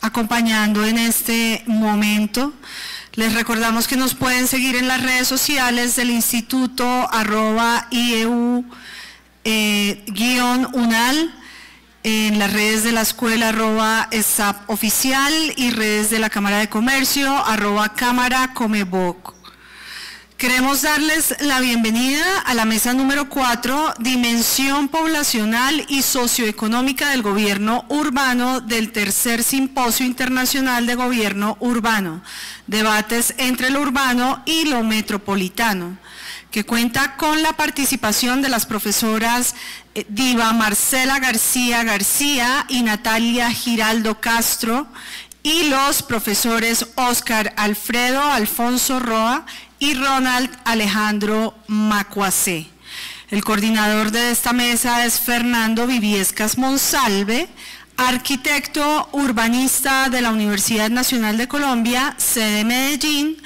acompañando en este momento. Les recordamos que nos pueden seguir en las redes sociales del Instituto @IEU-UNAL, en las redes de la escuela @ESAPOficial y redes de la Cámara de Comercio @CámaraComeBoc. Queremos darles la bienvenida a la mesa número 4, Dimensión Poblacional y Socioeconómica del Gobierno Urbano del Tercer Simposio Internacional de Gobierno Urbano, Debates entre lo Urbano y lo Metropolitano, que cuenta con la participación de las profesoras Diva Marcela García García y Natalia Giraldo Castro, y los profesores Óscar Alfredo Alfonso Roa y Ronald Alejandro Macuacé. El coordinador de esta mesa es Fernando Viviescas Monsalve, arquitecto urbanista de la Universidad Nacional de Colombia, sede Medellín,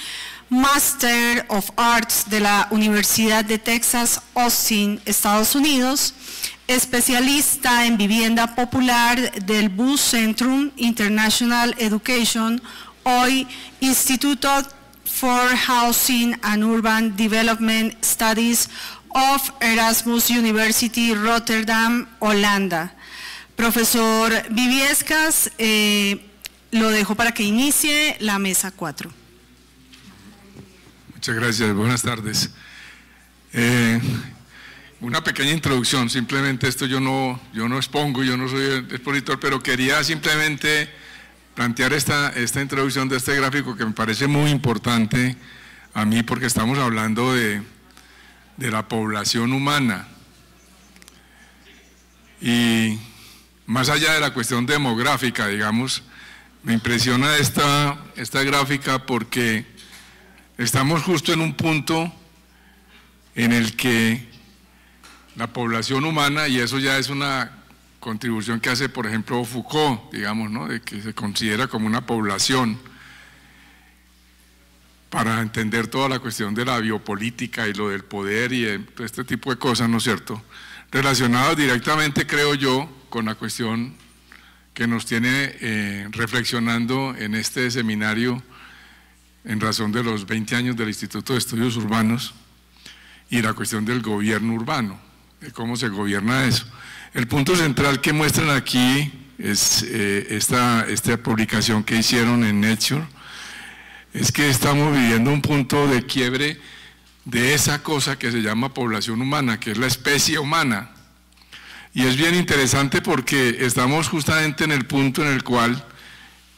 Master of Arts de la Universidad de Texas, Austin, Estados Unidos, especialista en vivienda popular del Bus-Centrum International Education, hoy Instituto for Housing and Urban Development Studies of Erasmus University, Rotterdam, Holanda. Profesor Viviescas, lo dejo para que inicie la mesa 4. Muchas gracias, buenas tardes. Una pequeña introducción, simplemente esto yo no expongo, yo no soy expositor, pero quería simplemente plantear esta introducción de este gráfico que me parece muy importante a mí, porque estamos hablando de la población humana. Y más allá de la cuestión demográfica, digamos, me impresiona esta gráfica porque estamos justo en un punto en el que la población humana, y eso ya es una contribución que hace, por ejemplo, Foucault, digamos, ¿no?, de que se considera como una población, para entender toda la cuestión de la biopolítica y lo del poder y todo este tipo de cosas, ¿no es cierto?, relacionados directamente, creo yo, con la cuestión que nos tiene reflexionando en este seminario en razón de los 20 años del Instituto de Estudios Urbanos y la cuestión del gobierno urbano, de cómo se gobierna eso. El punto central que muestran aquí es esta publicación que hicieron en Nature, es que estamos viviendo un punto de quiebre de esa cosa que se llama población humana, que es la especie humana. Y es bien interesante porque estamos justamente en el punto en el cual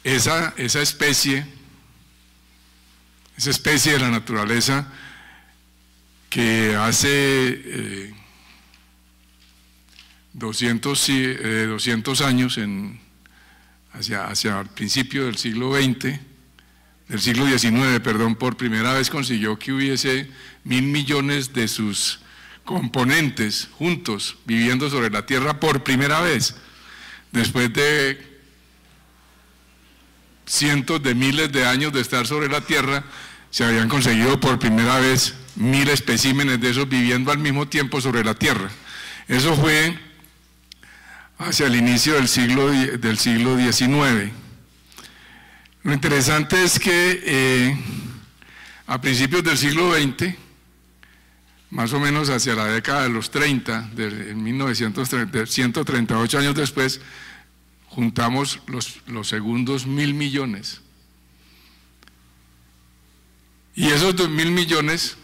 esa especie de la naturaleza que hace 200 años, hacia el principio del siglo XIX, por primera vez consiguió que hubiese 1.000 millones de sus componentes juntos viviendo sobre la Tierra por primera vez, después de cientos de miles de años de estar sobre la Tierra. Se habían conseguido por primera vez 1.000 especímenes de esos viviendo al mismo tiempo sobre la Tierra. Eso fue hacia el inicio del siglo XIX. Lo interesante es que a principios del siglo XX, más o menos hacia la década de los 30, en 1930, 138 años después, juntamos los segundos 1.000 millones. Y esos 2.000 millones,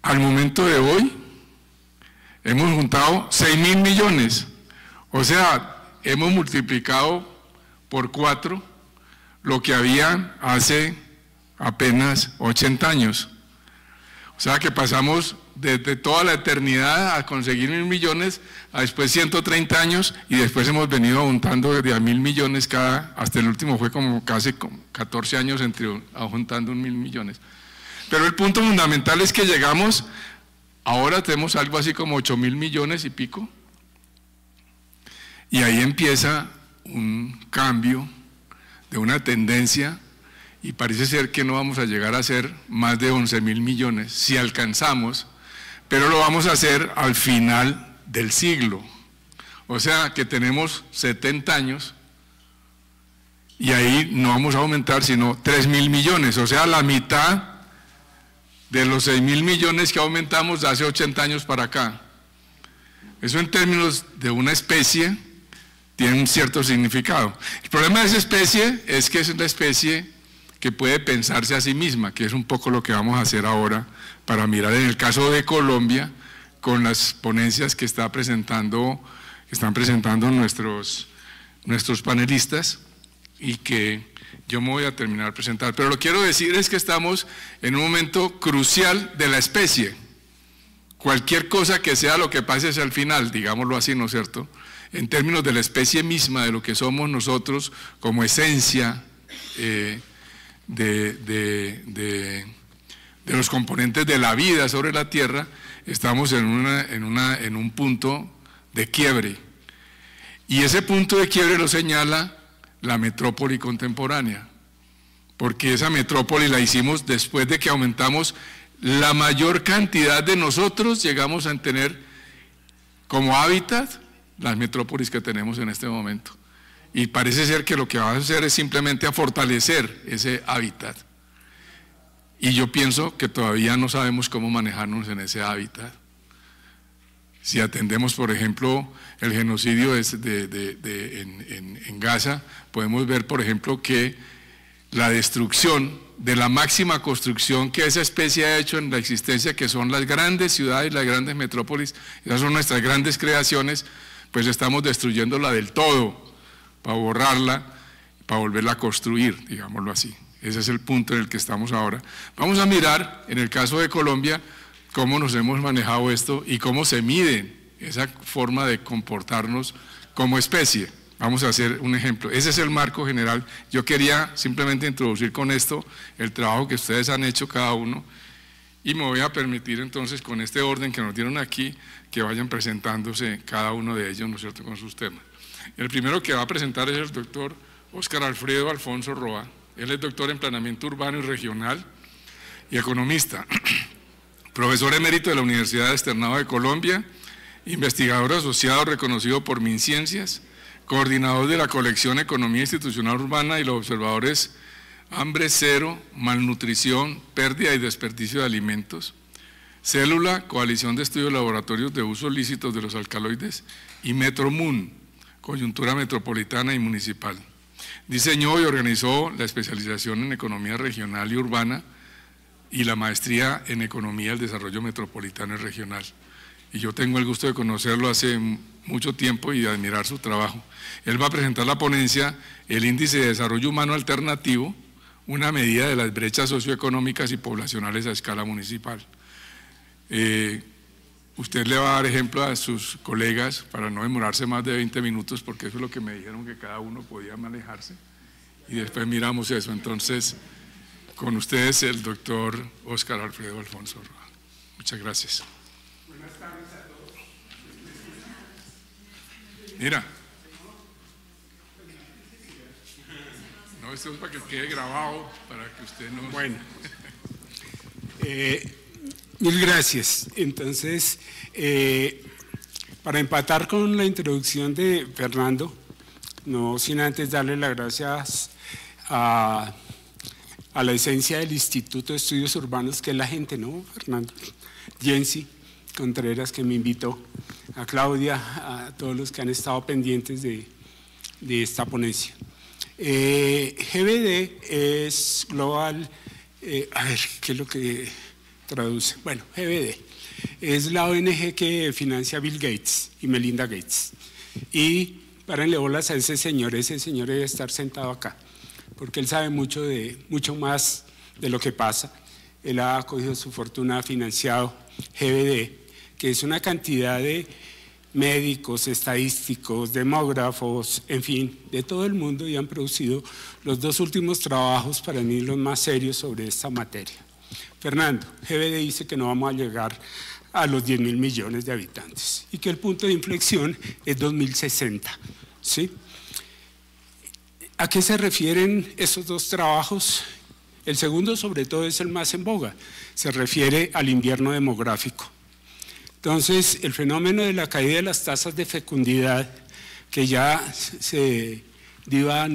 al momento de hoy, hemos juntado 6.000 millones. O sea, hemos multiplicado por 4 lo que había hace apenas 80 años. O sea que pasamos desde toda la eternidad a conseguir 1.000 millones, a después 130 años, y después hemos venido juntando desde a 1.000 millones hasta el último fue como casi 14 años juntando 1.000 millones. Pero el punto fundamental es que llegamos, ahora tenemos algo así como 8.000 millones y pico, y ahí empieza un cambio de una tendencia, y parece ser que no vamos a llegar a ser más de 11.000 millones, si alcanzamos, pero lo vamos a hacer al final del siglo. O sea que tenemos 70 años y ahí no vamos a aumentar sino 3.000 millones, o sea la mitad de los 6.000 millones que aumentamos de hace 80 años para acá. Eso en términos de una especie tiene un cierto significado. El problema de esa especie es que es una especie que puede pensarse a sí misma, que es un poco lo que vamos a hacer ahora para mirar en el caso de Colombia con las ponencias que están presentando nuestros panelistas y que yo me voy a terminar de presentar. Pero lo que quiero decir es que estamos en un momento crucial de la especie. Cualquier cosa que sea lo que pase hacia el final, digámoslo así, ¿no es cierto?, en términos de la especie misma, de lo que somos nosotros como esencia de los componentes de la vida sobre la Tierra, estamos en un punto de quiebre. Y ese punto de quiebre lo señala la metrópoli contemporánea, porque esa metrópoli la hicimos después de que aumentamos la mayor cantidad de nosotros, llegamos a tener como hábitat las metrópolis que tenemos en este momento. Y parece ser que lo que va a hacer es simplemente a fortalecer ese hábitat. Y yo pienso que todavía no sabemos cómo manejarnos en ese hábitat. Si atendemos, por ejemplo, el genocidio en Gaza, podemos ver, por ejemplo, que la destrucción de la máxima construcción que esa especie ha hecho en la existencia, que son las grandes ciudades, las grandes metrópolis, esas son nuestras grandes creaciones, pues estamos destruyéndola del todo para borrarla, para volverla a construir, digámoslo así. Ese es el punto en el que estamos ahora. Vamos a mirar, en el caso de Colombia, cómo nos hemos manejado esto y cómo se mide esa forma de comportarnos como especie. Vamos a hacer un ejemplo. Ese es el marco general. Yo quería simplemente introducir con esto el trabajo que ustedes han hecho cada uno y me voy a permitir entonces, con este orden que nos dieron aquí, que vayan presentándose cada uno de ellos, ¿no es cierto?, con sus temas. El primero que va a presentar es el doctor Óscar Alfredo Alfonso Roa. Él es doctor en planeamiento urbano y regional y economista, profesor emérito de la Universidad Externado de Colombia, investigador asociado reconocido por MinCiencias, coordinador de la colección Economía Institucional Urbana y los observadores Hambre Cero, Malnutrición, Pérdida y Desperdicio de Alimentos, Célula, Coalición de Estudios Laboratorios de Usos Lícitos de los Alcaloides y Metromun, Coyuntura Metropolitana y Municipal. Diseñó y organizó la especialización en Economía Regional y Urbana y la maestría en Economía del Desarrollo Metropolitano y Regional. Y yo tengo el gusto de conocerlo hace mucho tiempo y de admirar su trabajo. Él va a presentar la ponencia El Índice de Desarrollo Humano Alternativo, una medida de las brechas socioeconómicas y poblacionales a escala municipal. Usted le va a dar ejemplo a sus colegas para no demorarse más de 20 minutos, porque eso es lo que me dijeron que cada uno podía manejarse, y después miramos eso. Entonces, con ustedes el doctor Óscar Alfredo Alfonso Roa. Muchas gracias. Buenas tardes a todos. Mira. No, esto es para que quede grabado, para que usted no… Bueno. Mil gracias. Entonces, para empatar con la introducción de Fernando, no sin antes darle las gracias a la esencia del Instituto de Estudios Urbanos, que es la gente, ¿no, Fernando? Jensi Contreras, que me invitó, a Claudia, a todos los que han estado pendientes de esta ponencia. GBD es Global, a ver, ¿qué es lo que traduce? Bueno, GBD es la ONG que financia Bill Gates y Melinda Gates. Y párenle bolas a ese señor debe estar sentado acá, porque él sabe mucho más de lo que pasa. Él ha cogido su fortuna, ha financiado GBD, que es una cantidad de médicos, estadísticos, demógrafos, en fin, de todo el mundo, y han producido los dos últimos trabajos para mí los más serios sobre esta materia. Fernando, GBD dice que no vamos a llegar a los 10.000 millones de habitantes y que el punto de inflexión es 2060, ¿sí? ¿A qué se refieren esos dos trabajos? El segundo, sobre todo, es el más en boga, se refiere al invierno demográfico. Entonces, el fenómeno de la caída de las tasas de fecundidad, que ya Diva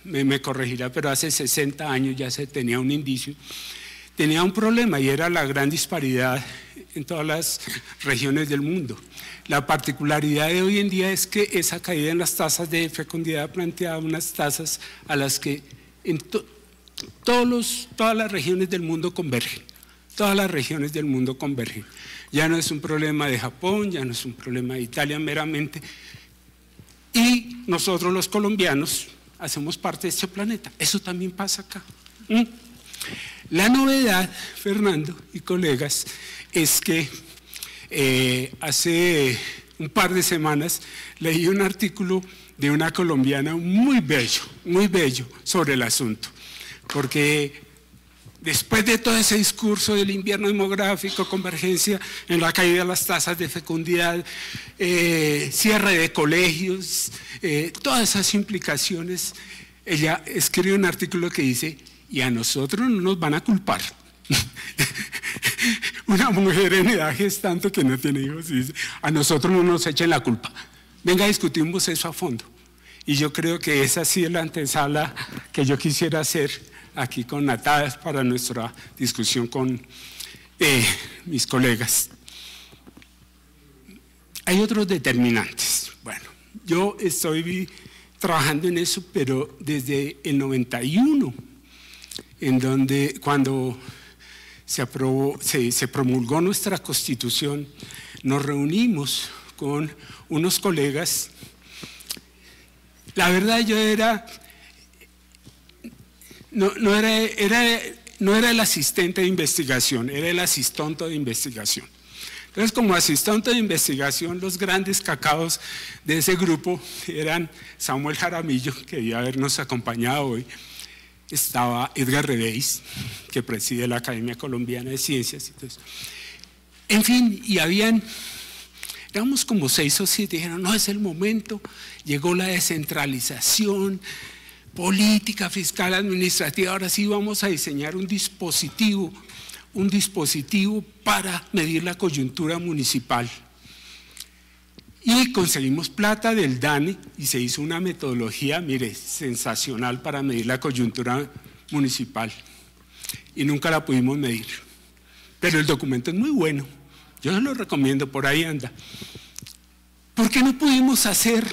me corregirá, pero hace 60 años ya se tenía un indicio, tenía un problema y era la gran disparidad en todas las regiones del mundo. La particularidad de hoy en día es que esa caída en las tasas de fecundidad plantea unas tasas a las que en todas las regiones del mundo convergen. Todas las regiones del mundo convergen. Ya no es un problema de Japón, ya no es un problema de Italia meramente. Y nosotros los colombianos hacemos parte de este planeta. Eso también pasa acá. La novedad, Fernando y colegas, es que hace un par de semanas leí un artículo de una colombiana muy bello sobre el asunto, porque después de todo ese discurso del invierno demográfico, convergencia en la caída de las tasas de fecundidad, cierre de colegios, todas esas implicaciones, ella escribe un artículo que dice, y a nosotros no nos van a culpar. Una mujer en edad gestante que no tiene hijos dice, a nosotros no nos echen la culpa. Venga, discutimos eso a fondo. Y yo creo que esa sí es la antesala que yo quisiera hacer aquí con Natalia para nuestra discusión con mis colegas. Hay otros determinantes. Bueno, yo estoy trabajando en eso, pero desde el 91, en donde cuando se promulgó nuestra Constitución, nos reunimos con unos colegas. La verdad yo no era el asistente de investigación, era el asistonto de investigación. Entonces, como asistente de investigación, los grandes cacaos de ese grupo eran Samuel Jaramillo, que debía habernos acompañado hoy, estaba Edgar Reveis, que preside la Academia Colombiana de Ciencias. Entonces, en fin, y éramos como 6 o 7, dijeron, no es el momento, llegó la descentralización política, fiscal, administrativa, ahora sí vamos a diseñar un dispositivo para medir la coyuntura municipal. Y conseguimos plata del DANE y se hizo una metodología, mire, sensacional para medir la coyuntura municipal. Y nunca la pudimos medir. Pero el documento es muy bueno. Yo se lo recomiendo, por ahí anda. ¿Por qué no pudimos hacer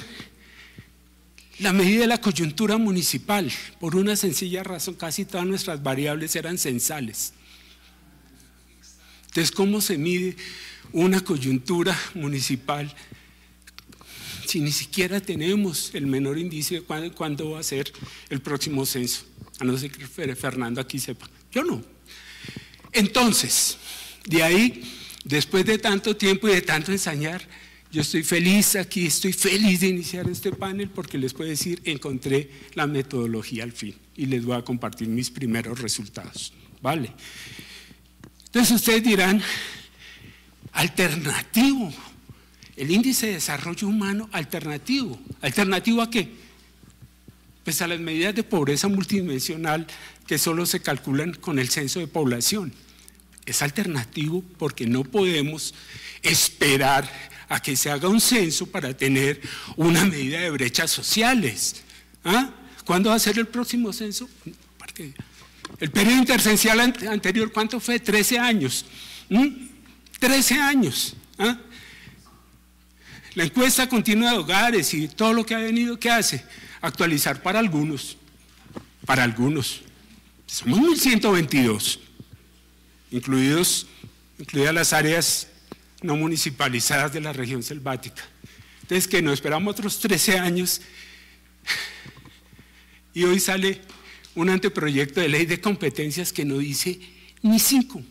la medida de la coyuntura municipal? Por una sencilla razón, casi todas nuestras variables eran censales. Entonces, ¿cómo se mide una coyuntura municipal si ni siquiera tenemos el menor indicio de cuándo va a ser el próximo censo? A no ser que Fernando aquí sepa. Yo no. Entonces, de ahí, después de tanto tiempo y de tanto ensayar, yo estoy feliz aquí, estoy feliz de iniciar este panel porque les puedo decir, encontré la metodología al fin y les voy a compartir mis primeros resultados. ¿Vale? Entonces ustedes dirán, alternativo, el índice de desarrollo humano alternativo. ¿Alternativo a qué? Pues a las medidas de pobreza multidimensional que solo se calculan con el censo de población. Es alternativo porque no podemos esperar a que se haga un censo para tener una medida de brechas sociales. ¿Ah? ¿Cuándo va a ser el próximo censo? El periodo intercencial anterior, ¿cuánto fue? 13 años. 13 años. ¿Ah? La encuesta continua de hogares y todo lo que ha venido, ¿qué hace? Actualizar para algunos. Para algunos. Somos 1.122, incluidas las áreas no municipalizadas de la región selvática. Entonces, que nos esperamos otros 13 años y hoy sale un anteproyecto de ley de competencias que no dice ni cinco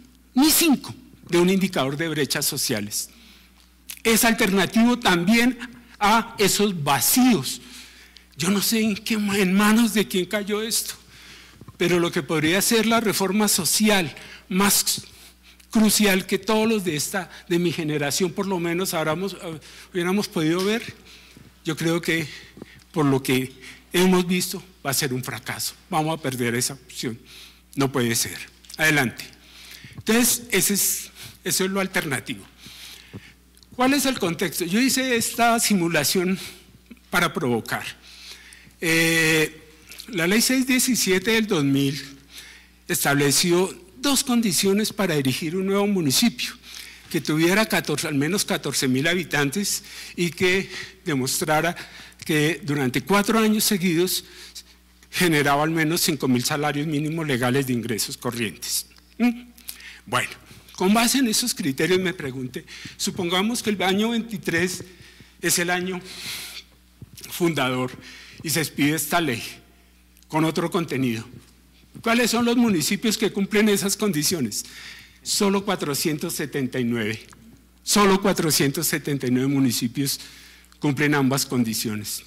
de un indicador de brechas sociales. Es alternativo también a esos vacíos. Yo no sé en manos de quién cayó esto, pero lo que podría ser la reforma social más crucial que todos los de mi generación por lo menos hubiéramos podido ver, yo creo que por lo que hemos visto va a ser un fracaso. Vamos a perder esa opción. No puede ser. Adelante. Entonces, eso es lo alternativo. ¿Cuál es el contexto? Yo hice esta simulación para provocar. La ley 617 del 2000 estableció 2 condiciones para dirigir un nuevo municipio, que tuviera al menos 14.000 habitantes y que demostrara que durante 4 años seguidos generaba al menos 5.000 salarios mínimos legales de ingresos corrientes. Bueno, con base en esos criterios me pregunté, supongamos que el año 23 es el año fundador y se expide esta ley con otro contenido. ¿Cuáles son los municipios que cumplen esas condiciones? Solo 479. Solo 479 municipios cumplen ambas condiciones.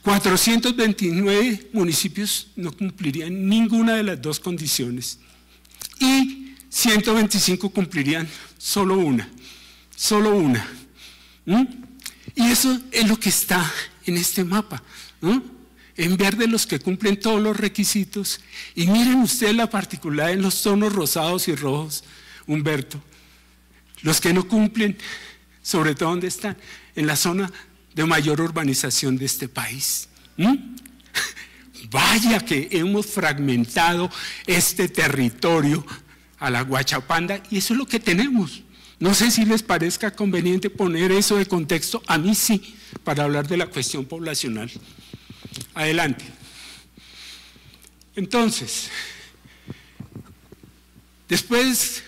429 municipios no cumplirían ninguna de las 2 condiciones y 125 cumplirían solo una. Y eso es lo que está en este mapa, ¿no? En verde los que cumplen todos los requisitos, y miren ustedes la particularidad en los tonos rosados y rojos, Humberto, los que no cumplen, sobre todo ¿dónde están? En la zona de mayor urbanización de este país. Vaya que hemos fragmentado este territorio a la guachapanda, y eso es lo que tenemos. No sé si les parezca conveniente poner eso de contexto, a mí sí, para hablar de la cuestión poblacional. Adelante. Entonces, después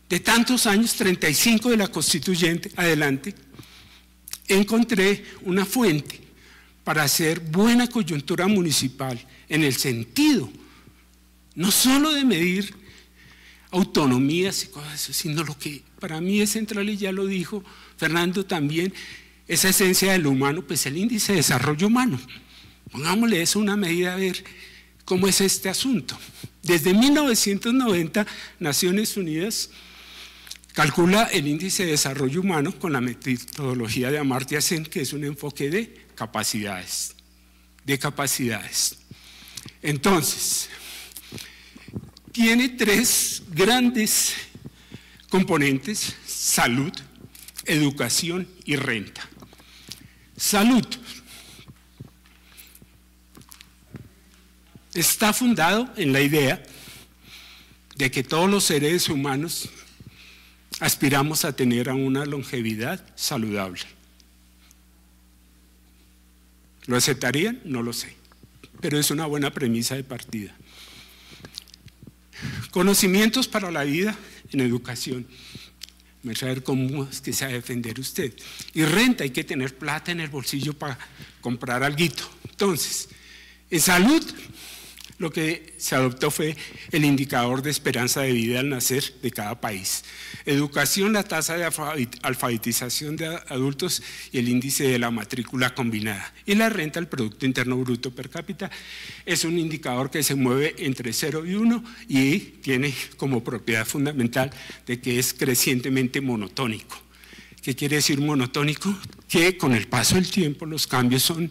de tantos años, 35 de la Constituyente, adelante, encontré una fuente para hacer buena coyuntura municipal en el sentido no solo de medir autonomías y cosas así, sino lo que para mí es central, y ya lo dijo Fernando también, esa esencia de lo humano, pues el índice de desarrollo humano. Pongámosle eso una medida a ver cómo es este asunto. Desde 1990, Naciones Unidas calcula el índice de desarrollo humano con la metodología de Amartya Sen, que es un enfoque de capacidades. Entonces, tiene 3 grandes componentes: salud, educación y renta. Salud. Está fundado en la idea de que todos los seres humanos aspiramos a tener a una longevidad saludable. ¿Lo aceptarían? No lo sé, pero es una buena premisa de partida. Conocimientos para la vida en educación. Me va a ver cómo es que se va a defender usted. Y renta, hay que tener plata en el bolsillo para comprar alguito. Entonces, en salud, lo que se adoptó fue el indicador de esperanza de vida al nacer de cada país. Educación, la tasa de alfabetización de adultos y el índice de la matrícula combinada. Y la renta, el Producto Interno Bruto per cápita, es un indicador que se mueve entre 0 y 1 y tiene como propiedad fundamental de que es crecientemente monotónico. ¿Qué quiere decir monotónico? Que con el paso del tiempo los cambios son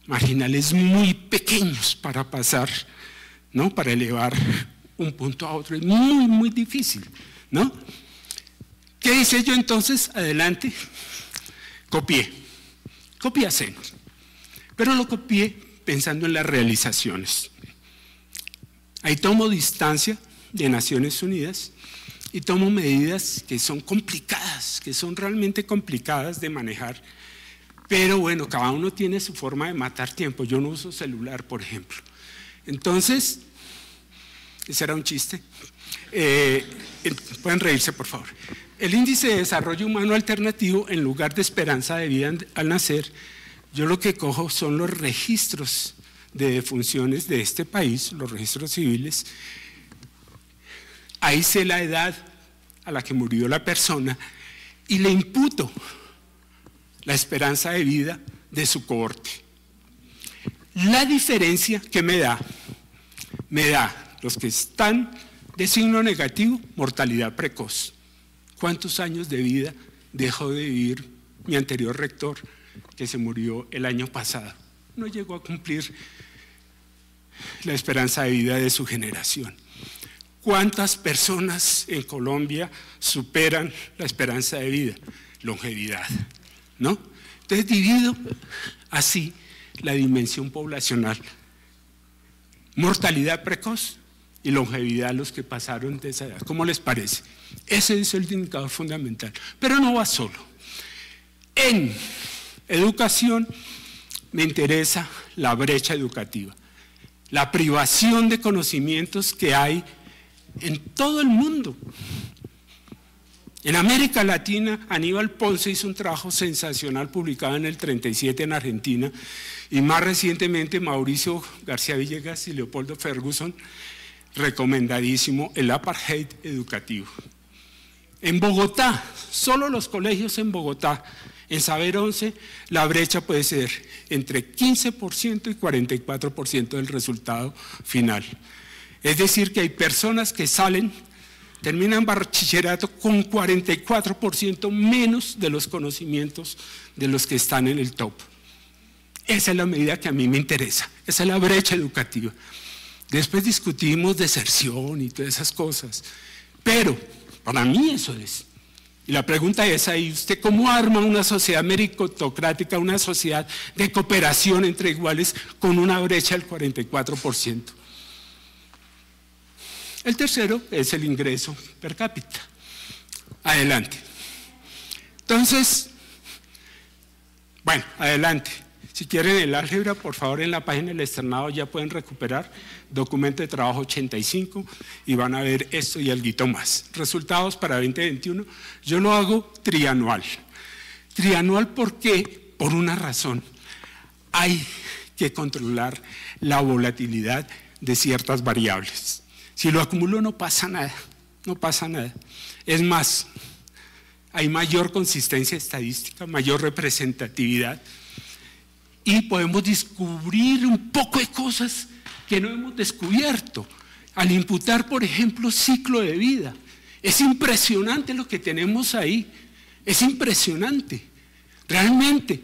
marginales muy pequeños para pasar, ¿no? Para elevar un punto a otro, es muy, muy difícil, ¿no? ¿Qué hice yo entonces? Adelante, copié Sen, pero lo copié pensando en las realizaciones. Ahí tomo distancia de Naciones Unidas y tomo medidas que son complicadas, que son realmente complicadas de manejar. Pero bueno, cada uno tiene su forma de matar tiempo. Yo no uso celular, por ejemplo. Entonces, ese era un chiste. Pueden reírse, por favor. El índice de desarrollo humano alternativo, en lugar de esperanza de vida al nacer, yo lo que cojo son los registros de defunciones de este país, los registros civiles. Ahí sé la edad a la que murió la persona y le imputo la esperanza de vida de su cohorte. La diferencia que me da los que están de signo negativo, mortalidad precoz. ¿Cuántos años de vida dejó de vivir mi anterior rector, que se murió el año pasado? No llegó a cumplir la esperanza de vida de su generación. ¿Cuántas personas en Colombia superan la esperanza de vida? Longevidad, ¿no? Entonces divido así la dimensión poblacional. Mortalidad precoz y longevidad los que pasaron de esa edad. ¿Cómo les parece? Ese es el indicador fundamental. Pero no va solo. En educación me interesa la brecha educativa, la privación de conocimientos que hay en todo el mundo. En América Latina, Aníbal Ponce hizo un trabajo sensacional publicado en el 37 en Argentina, y más recientemente Mauricio García Villegas y Leopoldo Ferguson, recomendadísimo, el apartheid educativo. En Bogotá, solo los colegios en Bogotá, en Saber 11, la brecha puede ser entre 15% y 44% del resultado final. Es decir, que hay personas que terminan bachillerato con 44% menos de los conocimientos de los que están en el top. Esa es la medida que a mí me interesa, esa es la brecha educativa. Después discutimos deserción y todas esas cosas, pero para mí eso es. Y la pregunta es ahí, ¿usted cómo arma una sociedad meritocrática, una sociedad de cooperación entre iguales con una brecha del 44%? El tercero es el ingreso per cápita. Adelante. Entonces, bueno, adelante. Si quieren el álgebra, por favor, en la página del externado ya pueden recuperar documento de trabajo 85 y van a ver esto y algo más. Resultados para 2021, yo lo hago trianual. Trianual porque, por una razón, hay que controlar la volatilidad de ciertas variables. Si lo acumulo no pasa nada, no pasa nada. Es más, hay mayor consistencia estadística, mayor representatividad y podemos descubrir un poco de cosas que no hemos descubierto al imputar, por ejemplo, ciclo de vida. Es impresionante lo que tenemos ahí, es impresionante. Realmente,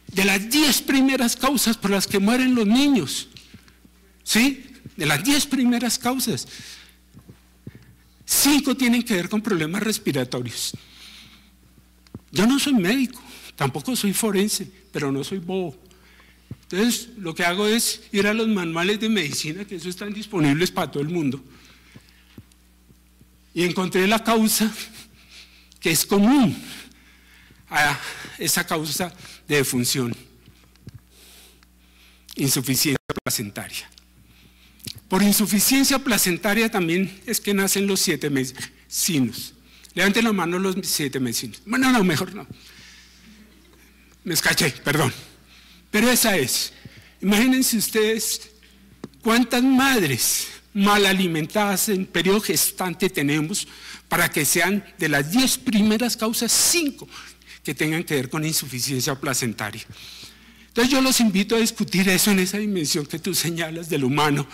de las 10 primeras causas por las que mueren los niños, ¿sí? De las 10 primeras causas, 5 tienen que ver con problemas respiratorios. Yo no soy médico, tampoco soy forense, pero no soy bobo. Entonces, lo que hago es ir a los manuales de medicina, que eso están disponibles para todo el mundo, y encontré la causa que es común a esa causa de defunción: insuficiencia placentaria. Por insuficiencia placentaria también es que nacen los 7 mecinos. Levanten la mano los 7 mecinos. Bueno, no, mejor no. Me escaché, perdón. Pero esa es. Imagínense ustedes cuántas madres mal alimentadas en periodo gestante tenemos para que sean de las 10 primeras causas, 5 que tengan que ver con insuficiencia placentaria. Entonces yo los invito a discutir eso en esa dimensión que tú señalas del humano.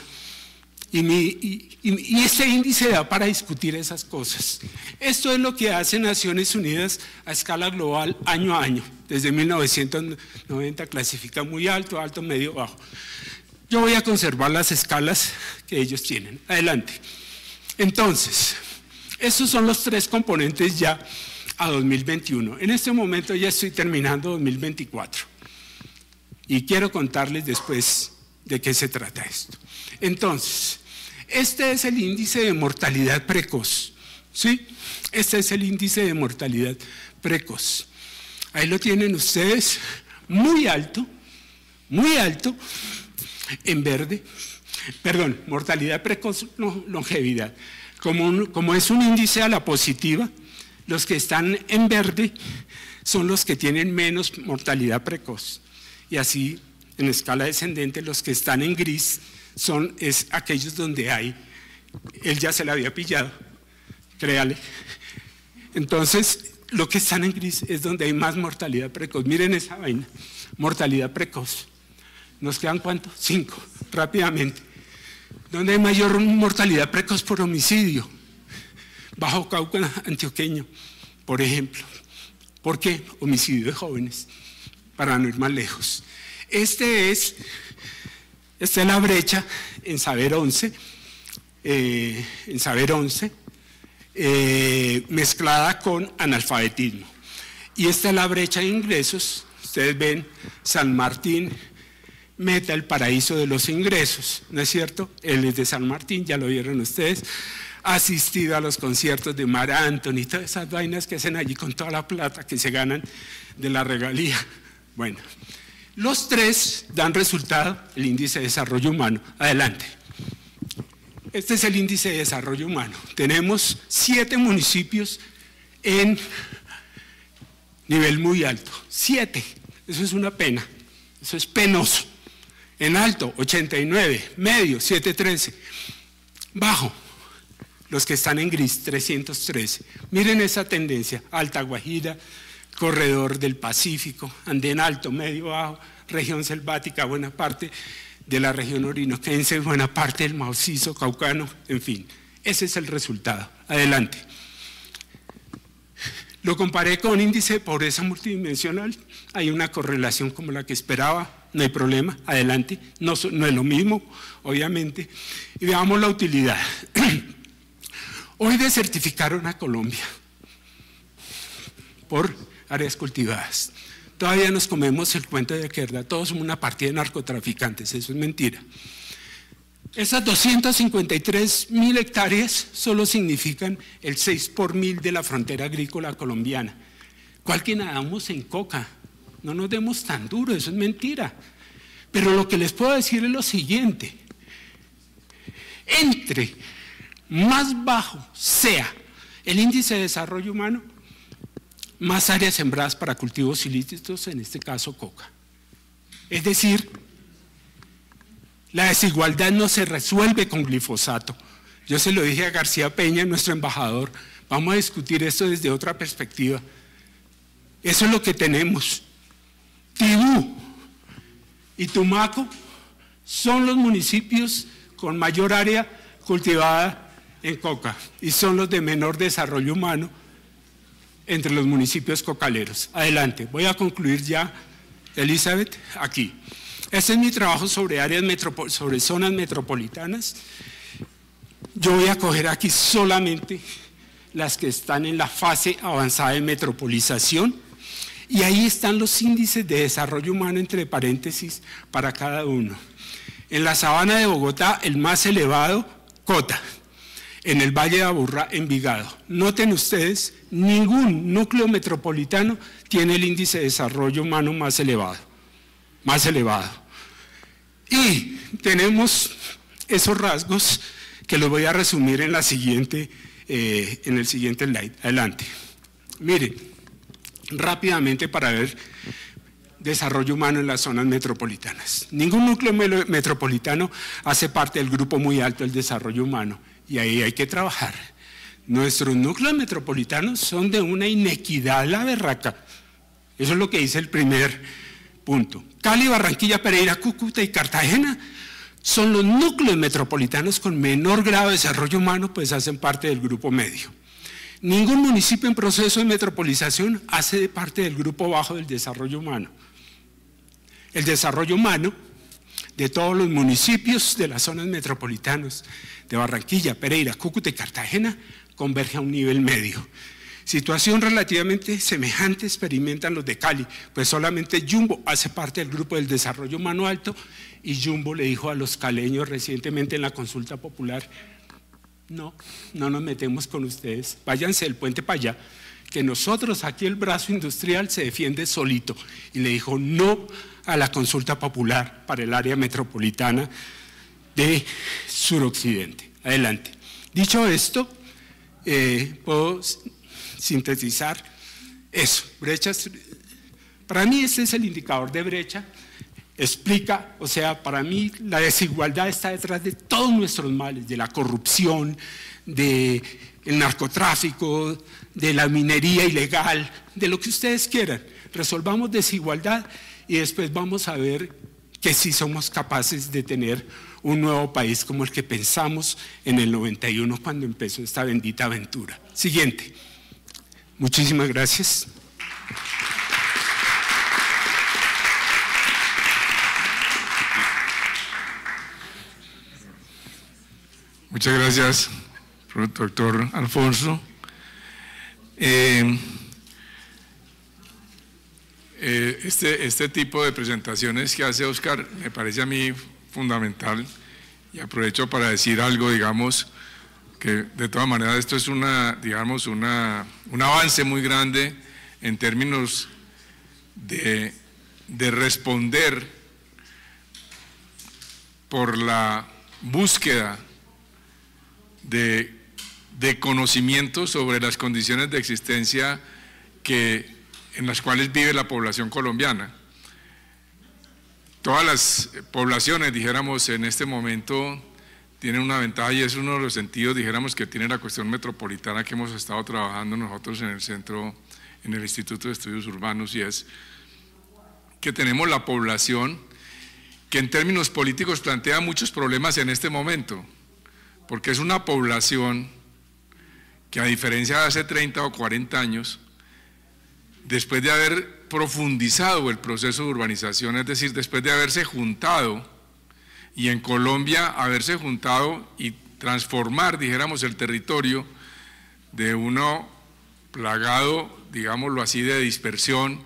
Y este índice da para discutir esas cosas. Esto es lo que hace Naciones Unidas a escala global año a año. Desde 1990 clasifica muy alto, alto, medio, bajo. Yo voy a conservar las escalas que ellos tienen. Adelante. Entonces, estos son los 3 componentes ya a 2021. En este momento ya estoy terminando 2024. Y quiero contarles después de qué se trata esto. Entonces, este es el índice de mortalidad precoz, ¿sí? Este es el índice de mortalidad precoz. Ahí lo tienen ustedes, muy alto, en verde. Perdón, mortalidad precoz, no, longevidad. Como es un índice a la positiva, los que están en verde son los que tienen menos mortalidad precoz. Y así, en escala descendente, los que están en gris es aquellos donde hay, él ya se la había pillado, créale. Entonces, lo que están en gris es donde hay más mortalidad precoz. Miren esa vaina, mortalidad precoz. ¿Nos quedan cuánto? 5, rápidamente. ¿Dónde hay mayor mortalidad precoz por homicidio? Bajo Cauca antioqueño, por ejemplo. ¿Por qué? Homicidio de jóvenes, para no ir más lejos. Esta es la brecha en Saber 11 en Saber 11, mezclada con analfabetismo. Y esta es la brecha de ingresos. Ustedes ven San Martín, meta el paraíso de los ingresos, ¿no es cierto? Él es de San Martín, ya lo vieron ustedes. Ha asistido a los conciertos de Mar Anthony, todas esas vainas que hacen allí con toda la plata que se ganan de la regalía. Bueno, los tres dan resultado el índice de desarrollo humano. Adelante. Este es el índice de desarrollo humano. Tenemos 7 municipios en nivel muy alto. 7. Eso es una pena. Eso es penoso. En alto, 89. Medio, 713. Bajo, los que están en gris, 313. Miren esa tendencia. Alta Guajira, corredor del Pacífico, andén alto, medio, bajo, región selvática, buena parte de la región orinoquense, buena parte del macizo caucano, en fin. Ese es el resultado. Adelante. Lo comparé con índice de pobreza multidimensional. Hay una correlación como la que esperaba. No hay problema, adelante, no es lo mismo, obviamente. Y veamos la utilidad. Hoy desertificaron a Colombia por áreas cultivadas. Todavía nos comemos el cuento de que todos somos una partida de narcotraficantes, eso es mentira. Esas 253.000 hectáreas solo significan el 6 por 1000 de la frontera agrícola colombiana. ¿Cuál que nadamos en coca? No nos demos tan duro, eso es mentira. Pero lo que les puedo decir es lo siguiente. Entre más bajo sea el índice de desarrollo humano, más áreas sembradas para cultivos ilícitos, en este caso coca. Es decir, la desigualdad no se resuelve con glifosato. Yo se lo dije a García Peña, nuestro embajador, vamos a discutir esto desde otra perspectiva. Eso es lo que tenemos. Tibú y Tumaco son los municipios con mayor área cultivada en coca y son los de menor desarrollo humano entre los municipios cocaleros. Adelante, voy a concluir ya, Elizabeth, aquí. Este es mi trabajo sobre sobre zonas metropolitanas. Yo voy a coger aquí solamente las que están en la fase avanzada de metropolización. Y ahí están los índices de desarrollo humano entre paréntesis para cada uno. En la sabana de Bogotá, el más elevado, Cota. En el Valle de Aburrá, Envigado. Noten ustedes, ningún núcleo metropolitano tiene el índice de desarrollo humano más elevado. Más elevado. Y tenemos esos rasgos que los voy a resumir en el siguiente slide. Adelante. Miren. Rápidamente para ver desarrollo humano en las zonas metropolitanas. Ningún núcleo metropolitano hace parte del grupo muy alto del desarrollo humano y ahí hay que trabajar. Nuestros núcleos metropolitanos son de una inequidad la berraca. Eso es lo que dice el primer punto. Cali, Barranquilla, Pereira, Cúcuta y Cartagena son los núcleos metropolitanos con menor grado de desarrollo humano, pues hacen parte del grupo medio. Ningún municipio en proceso de metropolización hace parte del grupo bajo del desarrollo humano. El desarrollo humano de todos los municipios de las zonas metropolitanas de Barranquilla, Pereira, Cúcuta y Cartagena converge a un nivel medio. Situación relativamente semejante experimentan los de Cali, pues solamente Jumbo hace parte del grupo del desarrollo humano alto y Jumbo le dijo a los caleños recientemente en la consulta popular: no nos metemos con ustedes, váyanse del puente para allá, que nosotros aquí el brazo industrial se defiende solito. Y le dijo no a la consulta popular para el área metropolitana de suroccidente. Adelante. Dicho esto, puedo sintetizar eso. Brechas, para mí este es el indicador de brecha. Explica, o sea, para mí la desigualdad está detrás de todos nuestros males, de la corrupción, del narcotráfico, de la minería ilegal, de lo que ustedes quieran. Resolvamos desigualdad y después vamos a ver que sí somos capaces de tener un nuevo país como el que pensamos en el 91 cuando empezó esta bendita aventura. Siguiente. Muchísimas gracias. Muchas gracias, doctor Alfonso. Este tipo de presentaciones que hace Óscar me parece a mí fundamental, y aprovecho para decir algo, digamos, que de todas maneras esto es un avance muy grande en términos de responder por la búsqueda de conocimiento sobre las condiciones de existencia en las cuales vive la población colombiana. Todas las poblaciones, dijéramos, en este momento tienen una ventaja, y es uno de los sentidos, dijéramos, que tiene la cuestión metropolitana que hemos estado trabajando nosotros en el centro, en el Instituto de Estudios Urbanos, y es que tenemos la población que en términos políticos plantea muchos problemas en este momento, porque es una población que, a diferencia de hace 30 o 40 años, después de haber profundizado el proceso de urbanización, es decir, después de haberse juntado, y en Colombia haberse juntado y transformar, dijéramos, el territorio de uno plagado, digámoslo así, de dispersión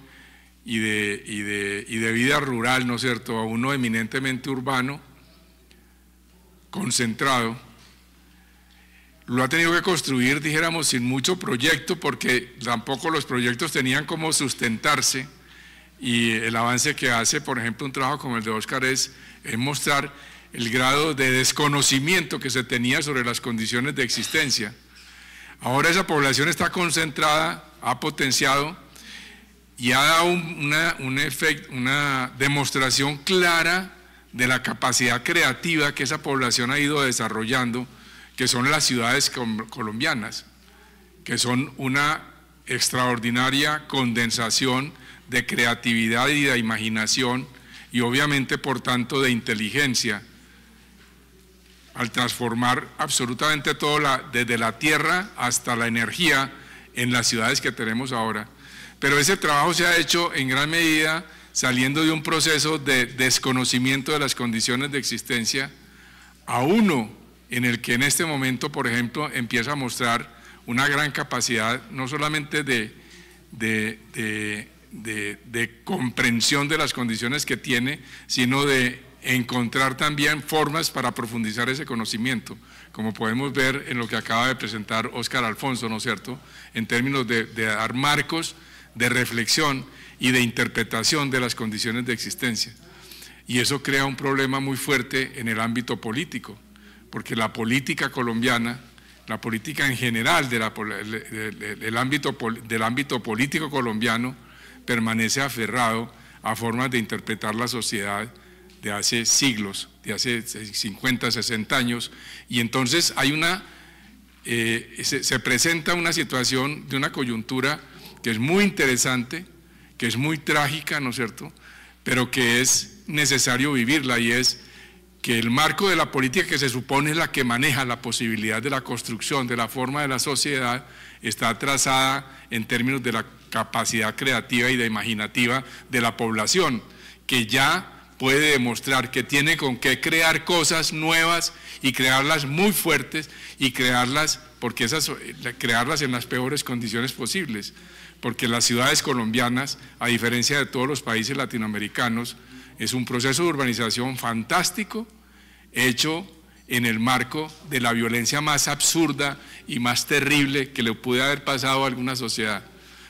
y de vida rural, ¿no es cierto?, a uno eminentemente urbano, concentrado, lo ha tenido que construir, dijéramos, sin mucho proyecto, porque tampoco los proyectos tenían cómo sustentarse, y el avance que hace, por ejemplo, un trabajo como el de Óscar es mostrar el grado de desconocimiento que se tenía sobre las condiciones de existencia. Ahora esa población está concentrada, ha potenciado y ha dado una demostración clara de la capacidad creativa que esa población ha ido desarrollando, que son las ciudades colombianas, que son una extraordinaria condensación de creatividad y de imaginación, y obviamente, por tanto, de inteligencia, al transformar absolutamente todo, desde la tierra hasta la energía, en las ciudades que tenemos ahora. Pero ese trabajo se ha hecho en gran medida saliendo de un proceso de desconocimiento de las condiciones de existencia, a uno en el que en este momento, por ejemplo, empieza a mostrar una gran capacidad, no solamente de comprensión de las condiciones que tiene, sino de encontrar también formas para profundizar ese conocimiento, como podemos ver en lo que acaba de presentar Óscar Alfonso, ¿no es cierto?, en términos de dar marcos de reflexión y de interpretación de las condiciones de existencia. Y eso crea un problema muy fuerte en el ámbito político, porque la política colombiana, la política en general del ámbito político colombiano, permanece aferrado a formas de interpretar la sociedad de hace siglos, de hace 50, 60 años, y entonces hay se presenta una situación de una coyuntura que es muy interesante, que es muy trágica, ¿no es cierto?, pero que es necesario vivirla, y es que el marco de la política, que se supone es la que maneja la posibilidad de la construcción de la forma de la sociedad, está trazada en términos de la capacidad creativa y de imaginativa de la población, que ya puede demostrar que tiene con qué crear cosas nuevas y crearlas muy fuertes, y crearlas en las peores condiciones posibles, porque las ciudades colombianas, a diferencia de todos los países latinoamericanos, es un proceso de urbanización fantástico, hecho en el marco de la violencia más absurda y más terrible que le puede haber pasado a alguna sociedad.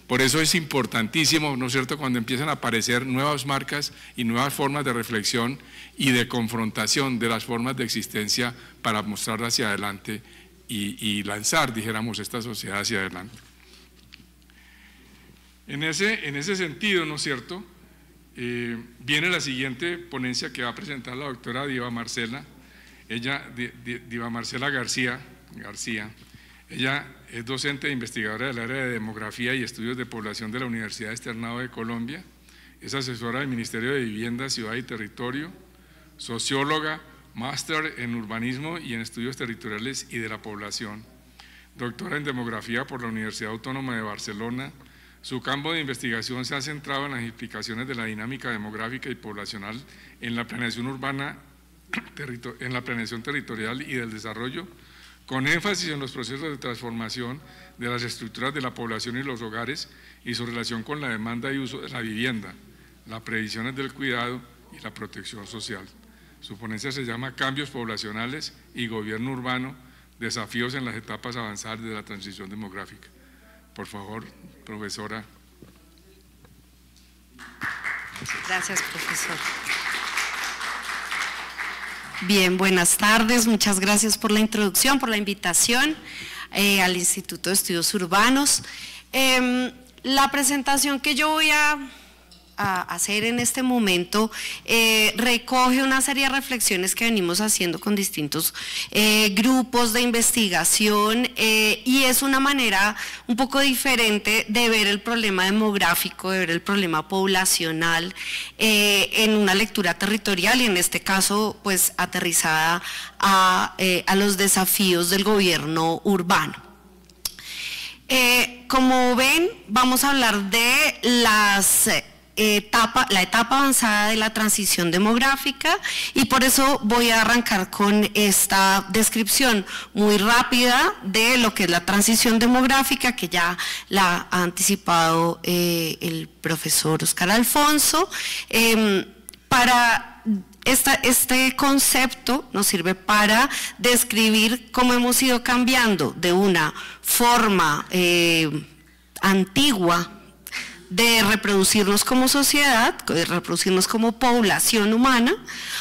Por eso es importantísimo, ¿no es cierto?, cuando empiezan a aparecer nuevas marcas y nuevas formas de reflexión y de confrontación de las formas de existencia, para mostrar hacia adelante y lanzar, dijéramos, esta sociedad hacia adelante. En ese sentido, ¿no es cierto?, viene la siguiente ponencia que va a presentar la doctora Diva Marcela García. Ella es docente e investigadora del área de demografía y estudios de población de la Universidad Externado de Colombia, es asesora del Ministerio de Vivienda, Ciudad y Territorio, socióloga, máster en urbanismo y en estudios territoriales y de la población, doctora en demografía por la Universidad Autónoma de Barcelona. Su campo de investigación se ha centrado en las implicaciones de la dinámica demográfica y poblacional en la planeación urbana, en la planeación territorial y del desarrollo, con énfasis en los procesos de transformación de las estructuras de la población y los hogares y su relación con la demanda y uso de la vivienda, las previsiones del cuidado y la protección social. Su ponencia se llama Cambios poblacionales y gobierno urbano, desafíos en las etapas avanzadas de la transición demográfica. Por favor, profesora. Gracias, profesor. Bien, buenas tardes, muchas gracias por la introducción, por la invitación al Instituto de Estudios Urbanos. La presentación que yo voy a hacer en este momento recoge una serie de reflexiones que venimos haciendo con distintos grupos de investigación y es una manera un poco diferente de ver el problema demográfico, de ver el problema poblacional en una lectura territorial y en este caso pues aterrizada a los desafíos del gobierno urbano. Como ven, vamos a hablar de la etapa avanzada de la transición demográfica y por eso voy a arrancar con esta descripción muy rápida de lo que es la transición demográfica, que ya la ha anticipado el profesor Oscar Alfonso. Este concepto nos sirve para describir cómo hemos ido cambiando de una forma antigua de reproducirnos como sociedad, de reproducirnos como población humana,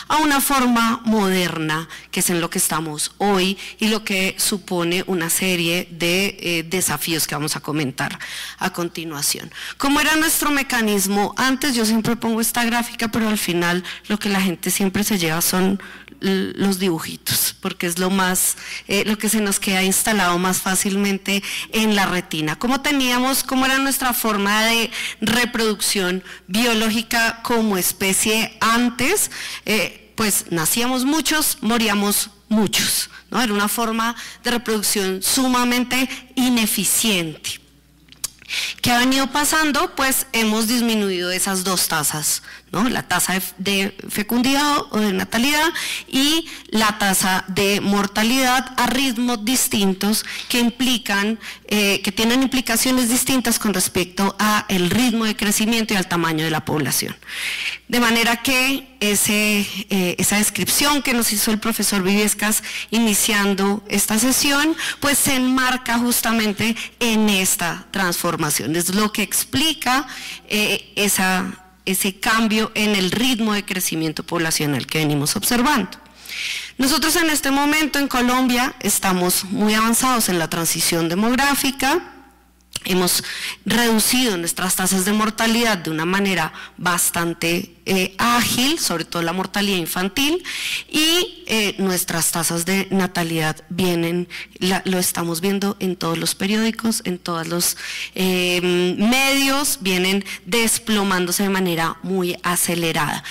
a una forma moderna, que es en lo que estamos hoy y lo que supone una serie de desafíos que vamos a comentar a continuación. ¿Cómo era nuestro mecanismo antes? Yo siempre pongo esta gráfica, pero al final lo que la gente siempre se lleva son los dibujitos, porque es lo que se nos queda instalado más fácilmente en la retina. ¿Cómo era nuestra forma de reproducción biológica como especie antes? Pues nacíamos muchos, moríamos muchos, ¿no? Era una forma de reproducción sumamente ineficiente. ¿Qué ha venido pasando? Pues hemos disminuido esas dos tasas, ¿no? La tasa de fecundidad o de natalidad y la tasa de mortalidad a ritmos distintos que implican, que tienen implicaciones distintas con respecto a el ritmo de crecimiento y al tamaño de la población. De manera que esa descripción que nos hizo el profesor Viviescas iniciando esta sesión, pues se enmarca justamente en esta transformación. Es lo que explica ese cambio en el ritmo de crecimiento poblacional que venimos observando. Nosotros en este momento en Colombia estamos muy avanzados en la transición demográfica. Hemos reducido nuestras tasas de mortalidad de una manera bastante ágil, sobre todo la mortalidad infantil, y nuestras tasas de natalidad lo estamos viendo en todos los periódicos, en todos los medios, vienen desplomándose de manera muy acelerada.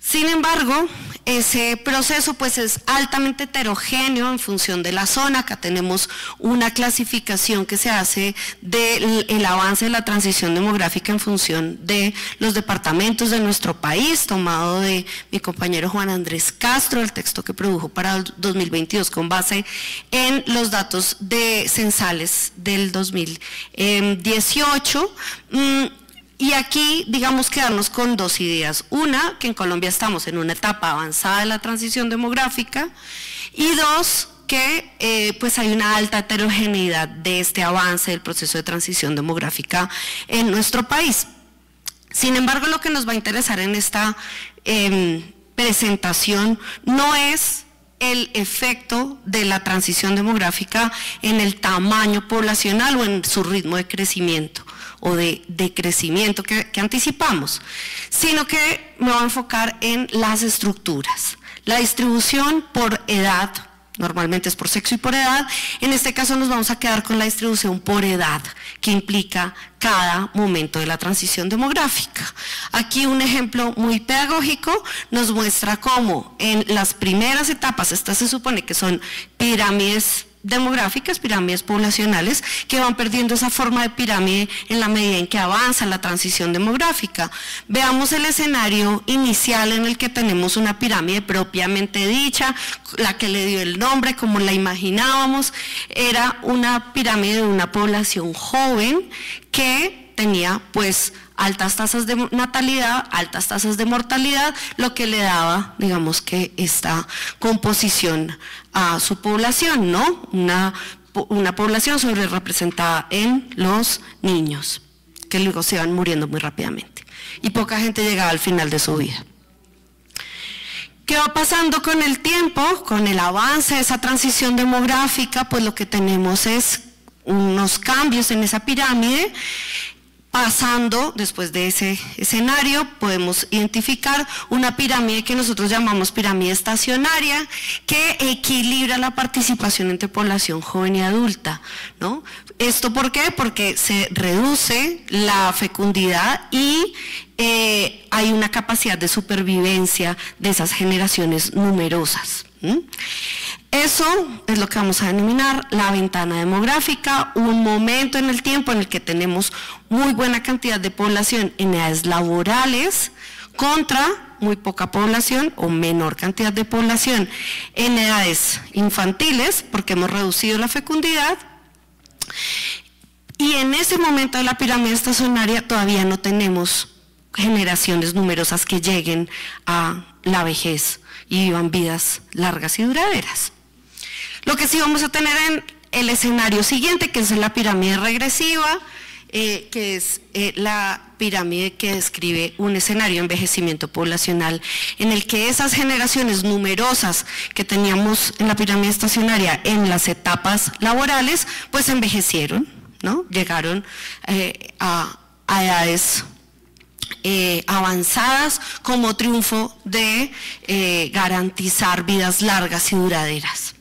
Sin embargo, ese proceso pues es altamente heterogéneo en función de la zona. Acá tenemos una clasificación que se hace del avance de la transición demográfica en función de los departamentos de nuestro país, tomado de mi compañero Juan Andrés Castro, el texto que produjo para el 2022 con base en los datos censales del 2018. Y aquí, digamos, quedarnos con dos ideas. Una, que en Colombia estamos en una etapa avanzada de la transición demográfica, y dos, que pues hay una alta heterogeneidad de este avance del proceso de transición demográfica en nuestro país. Sin embargo, lo que nos va a interesar en esta presentación no es el efecto de la transición demográfica en el tamaño poblacional o en su ritmo de crecimiento o de crecimiento que anticipamos, sino que me voy a enfocar en las estructuras. La distribución por edad, normalmente es por sexo y por edad, en este caso nos vamos a quedar con la distribución por edad, que implica cada momento de la transición demográfica. Aquí un ejemplo muy pedagógico nos muestra cómo en las primeras etapas, estas se supone que son pirámides demográficas, pirámides poblacionales, que van perdiendo esa forma de pirámide en la medida en que avanza la transición demográfica. Veamos el escenario inicial en el que tenemos una pirámide propiamente dicha, la que le dio el nombre, como la imaginábamos, era una pirámide de una población joven que tenía pues altas tasas de natalidad, altas tasas de mortalidad, lo que le daba, digamos, que esta composición a su población, ¿no? Una población sobre representada en los niños, que luego se van muriendo muy rápidamente. Y poca gente llegaba al final de su vida. ¿Qué va pasando con el tiempo? Con el avance de esa transición demográfica, pues lo que tenemos es unos cambios en esa pirámide. Pasando, después de ese escenario, podemos identificar una pirámide que nosotros llamamos pirámide estacionaria, que equilibra la participación entre población joven y adulta, ¿no? ¿Esto por qué? Porque se reduce la fecundidad y hay una capacidad de supervivencia de esas generaciones numerosas. Eso es lo que vamos a denominar la ventana demográfica, un momento en el tiempo en el que tenemos muy buena cantidad de población en edades laborales contra muy poca población o menor cantidad de población en edades infantiles, porque hemos reducido la fecundidad. Y en ese momento de la pirámide estacionaria todavía no tenemos generaciones numerosas que lleguen a la vejez y vivan vidas largas y duraderas. Lo que sí vamos a tener en el escenario siguiente, que es la pirámide regresiva, que es la pirámide que describe un escenario de envejecimiento poblacional en el que esas generaciones numerosas que teníamos en la pirámide estacionaria en las etapas laborales, pues envejecieron, ¿no? Llegaron a edades avanzadas como triunfo de garantizar vidas largas y duraderas.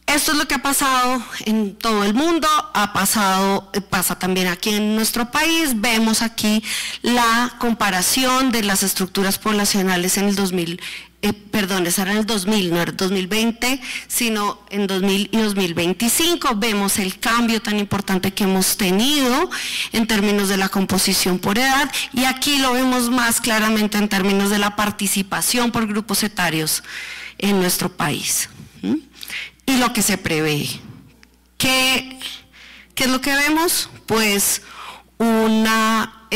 Esto es lo que ha pasado en todo el mundo, pasa también aquí en nuestro país. Vemos aquí la comparación de las estructuras poblacionales en el 2000, esa era en el 2000, no era 2020, sino en 2000 y 2025. Vemos el cambio tan importante que hemos tenido en términos de la composición por edad, y aquí lo vemos más claramente en términos de la participación por grupos etarios en nuestro país. Y lo que se prevé. ¿Qué es lo que vemos? Pues una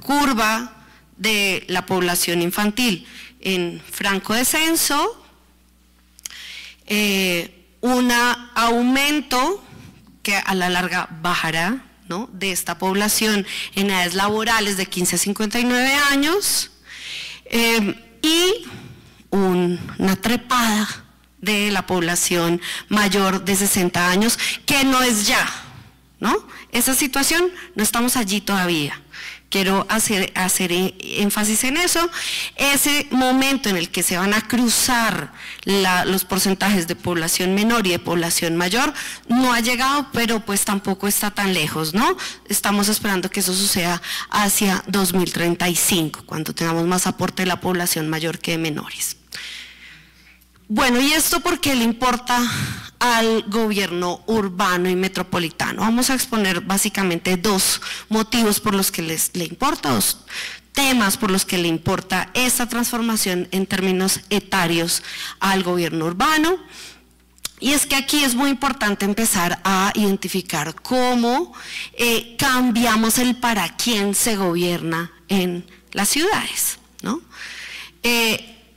curva de la población infantil en franco descenso, un aumento que a la larga bajará, ¿no?, de esta población en edades laborales de 15 a 59 años, y una trepada de la población mayor de 60 años, que no es ya, ¿no? Esa situación no estamos allí todavía. Quiero hacer énfasis en eso. Ese momento en el que se van a cruzar los porcentajes de población menor y de población mayor no ha llegado, pero pues tampoco está tan lejos, ¿no? Estamos esperando que eso suceda hacia 2035, cuando tengamos más aporte de la población mayor que de menores. Bueno, ¿y esto por qué le importa al gobierno urbano y metropolitano? Vamos a exponer básicamente dos motivos por los que le importa, dos temas por los que le importa esta transformación en términos etarios al gobierno urbano. Y es que aquí es muy importante empezar a identificar cómo cambiamos el para quién se gobierna en las ciudades, ¿no?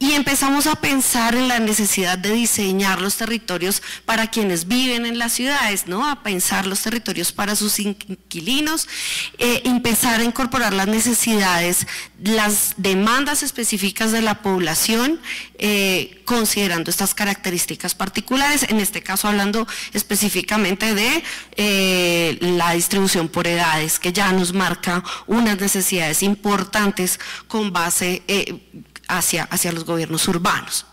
Y empezamos a pensar en la necesidad de diseñar los territorios para quienes viven en las ciudades, ¿no? A pensar los territorios para sus inquilinos, empezar a incorporar las necesidades, las demandas específicas de la población, considerando estas características particulares, en este caso hablando específicamente de la distribución por edades, que ya nos marca unas necesidades importantes con base hacia los gobiernos urbanos.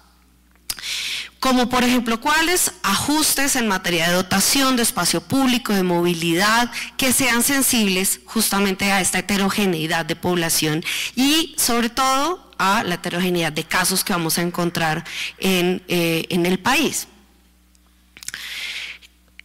Como por ejemplo, ¿cuáles? Ajustes en materia de dotación de espacio público, de movilidad, que sean sensibles justamente a esta heterogeneidad de población y sobre todo a la heterogeneidad de casos que vamos a encontrar en el país.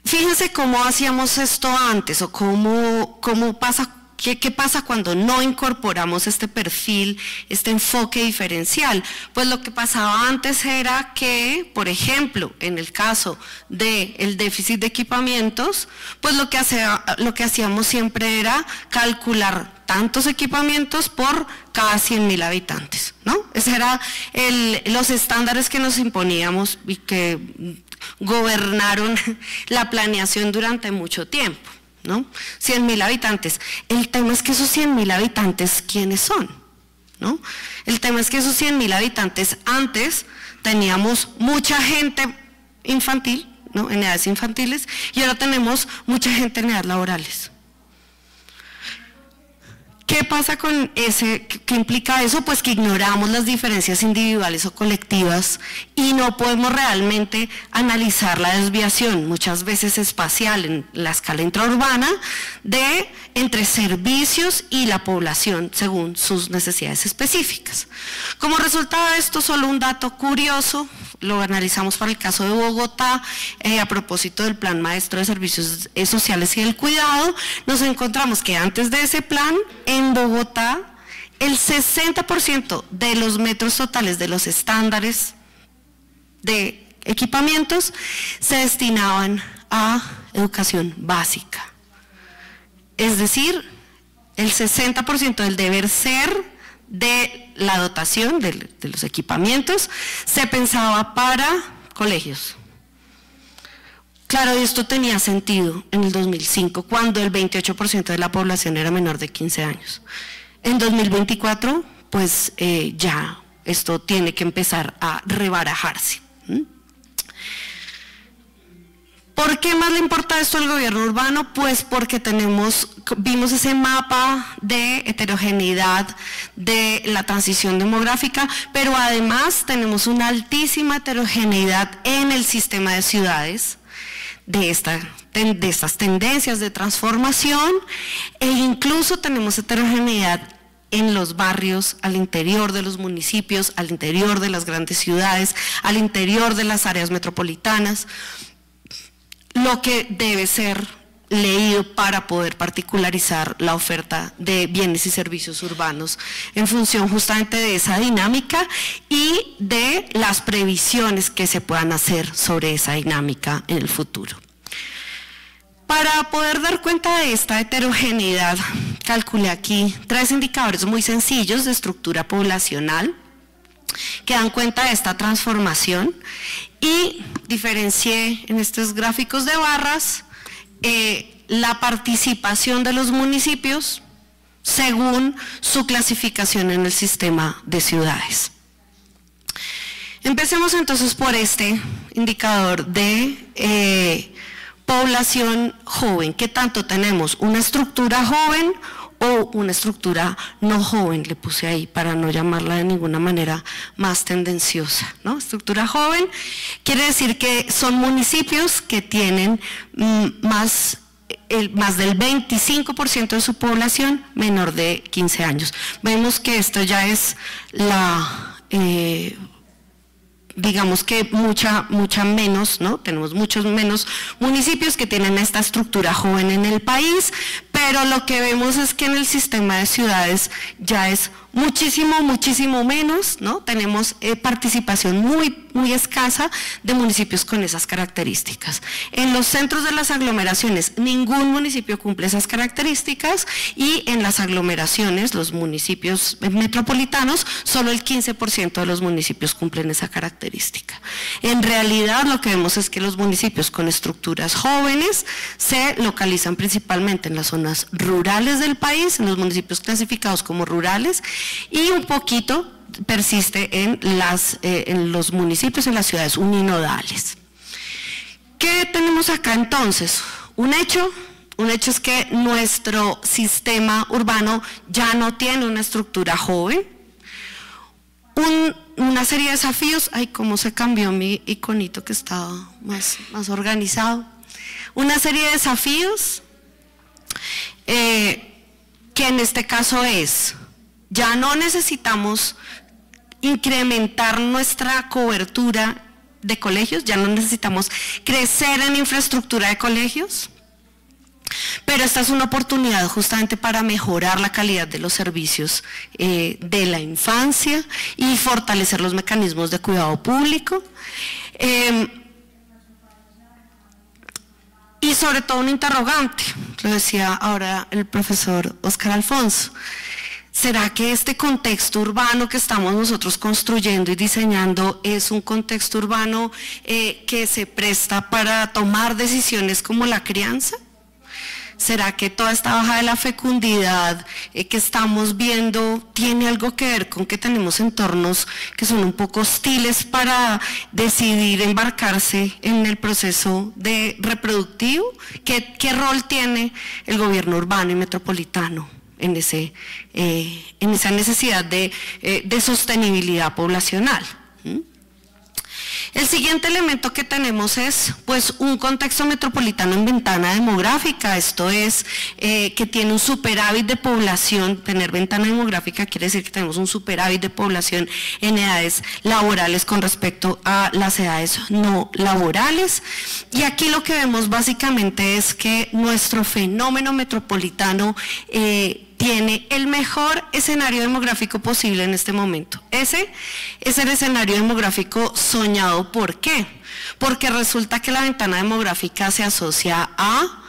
Fíjense cómo hacíamos esto antes, o cómo pasa. ¿Qué pasa cuando no incorporamos este perfil, este enfoque diferencial? Pues lo que pasaba antes era que, por ejemplo, en el caso del déficit de equipamientos, pues lo que hacíamos siempre era calcular tantos equipamientos por cada 100.000 habitantes, ¿no? Esos eran los estándares que nos imponíamos y que gobernaron la planeación durante mucho tiempo, ¿no? 100.000 habitantes. El tema es que esos 100.000 habitantes, ¿quiénes son? ¿No? El tema es que esos 100.000 habitantes, antes teníamos mucha gente infantil, ¿no? En edades infantiles, y ahora tenemos mucha gente en edades laborales. ¿Qué pasa con ese? ¿Qué implica eso? Pues que ignoramos las diferencias individuales o colectivas y no podemos realmente analizar la desviación, muchas veces espacial en la escala intraurbana, entre servicios y la población según sus necesidades específicas. Como resultado de esto, solo un dato curioso, lo analizamos para el caso de Bogotá, a propósito del Plan Maestro de Servicios Sociales y del Cuidado, nos encontramos que antes de ese plan, en Bogotá, el 60% de los metros totales de los estándares de equipamientos se destinaban a educación básica. Es decir, el 60% del deber ser de la dotación de los equipamientos se pensaba para colegios. Claro, esto tenía sentido en el 2005, cuando el 28% de la población era menor de 15 años. En 2024, pues ya esto tiene que empezar a rebarajarse. ¿Por qué más le importa esto al gobierno urbano? Pues porque vimos ese mapa de heterogeneidad de la transición demográfica, pero además tenemos una altísima heterogeneidad en el sistema de ciudades, de estas tendencias de transformación, e incluso tenemos heterogeneidad en los barrios, al interior de los municipios, al interior de las grandes ciudades, al interior de las áreas metropolitanas, lo que debe ser leído para poder particularizar la oferta de bienes y servicios urbanos en función justamente de esa dinámica y de las previsiones que se puedan hacer sobre esa dinámica en el futuro. Para poder dar cuenta de esta heterogeneidad, calculé aquí 3 indicadores muy sencillos de estructura poblacional que dan cuenta de esta transformación y diferencié en estos gráficos de barras la participación de los municipios según su clasificación en el sistema de ciudades. Empecemos entonces por este indicador de población joven. ¿Qué tanto tenemos? ¿Una estructura joven o una estructura no joven? Le puse ahí para no llamarla de ninguna manera más tendenciosa, ¿no? Estructura joven quiere decir que son municipios que tienen más del 25% de su población menor de 15 años. Vemos que esto ya es digamos que mucha menos, ¿no? Tenemos muchos menos municipios que tienen esta estructura joven en el país, pero lo que vemos es que en el sistema de ciudades ya es muchísimo menos, ¿no? Tenemos participación muy escasa de municipios con esas características. En los centros de las aglomeraciones, ningún municipio cumple esas características, y en las aglomeraciones, los municipios metropolitanos, solo el 15% de los municipios cumplen esa característica. En realidad, lo que vemos es que los municipios con estructuras jóvenes se localizan principalmente en las zonas rurales del país, en los municipios clasificados como rurales, y un poquito persiste en los municipios, en las ciudades uninodales. ¿Qué tenemos acá entonces? Un hecho es que nuestro sistema urbano ya no tiene una estructura joven. Una serie de desafíos, ay, cómo se cambió mi iconito que estaba más organizado. Una serie de desafíos que en este caso es: ya no necesitamos incrementar nuestra cobertura de colegios, ya no necesitamos crecer en infraestructura de colegios, pero esta es una oportunidad justamente para mejorar la calidad de los servicios de la infancia y fortalecer los mecanismos de cuidado público. Y sobre todo un interrogante, lo decía ahora el profesor Óscar Alfonso. ¿Será que este contexto urbano que estamos nosotros construyendo y diseñando es un contexto urbano que se presta para tomar decisiones como la crianza? ¿Será que toda esta baja de la fecundidad que estamos viendo tiene algo que ver con que tenemos entornos que son un poco hostiles para decidir embarcarse en el proceso de reproductivo? ¿Qué rol tiene el gobierno urbano y metropolitano en esa necesidad de sostenibilidad poblacional? El siguiente elemento que tenemos es pues un contexto metropolitano en ventana demográfica, esto es que tiene un superávit de población. Tener ventana demográfica quiere decir que tenemos un superávit de población en edades laborales con respecto a las edades no laborales, y aquí lo que vemos básicamente es que nuestro fenómeno metropolitano tiene el mejor escenario demográfico posible en este momento. Ese es el escenario demográfico soñado. ¿Por qué? Porque resulta que la ventana demográfica se asocia a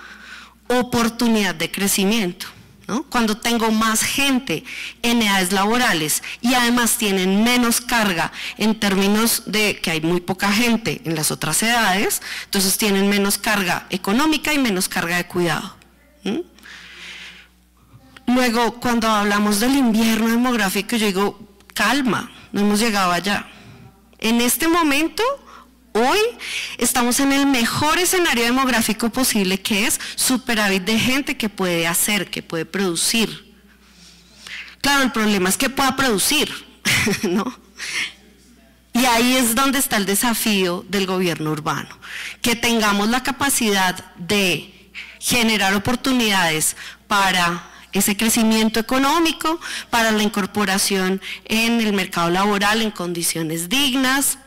oportunidad de crecimiento, ¿no? Cuando tengo más gente en edades laborales y además tienen menos carga en términos de que hay muy poca gente en las otras edades, entonces tienen menos carga económica y menos carga de cuidado. Luego, cuando hablamos del invierno demográfico, yo digo, calma, no hemos llegado allá. En este momento, hoy, estamos en el mejor escenario demográfico posible, que es superávit de gente que puede hacer, que puede producir. Claro, el problema es que pueda producir, ¿no? Y ahí es donde está el desafío del gobierno urbano, que tengamos la capacidad de generar oportunidades para ese crecimiento económico, para la incorporación en el mercado laboral en condiciones dignas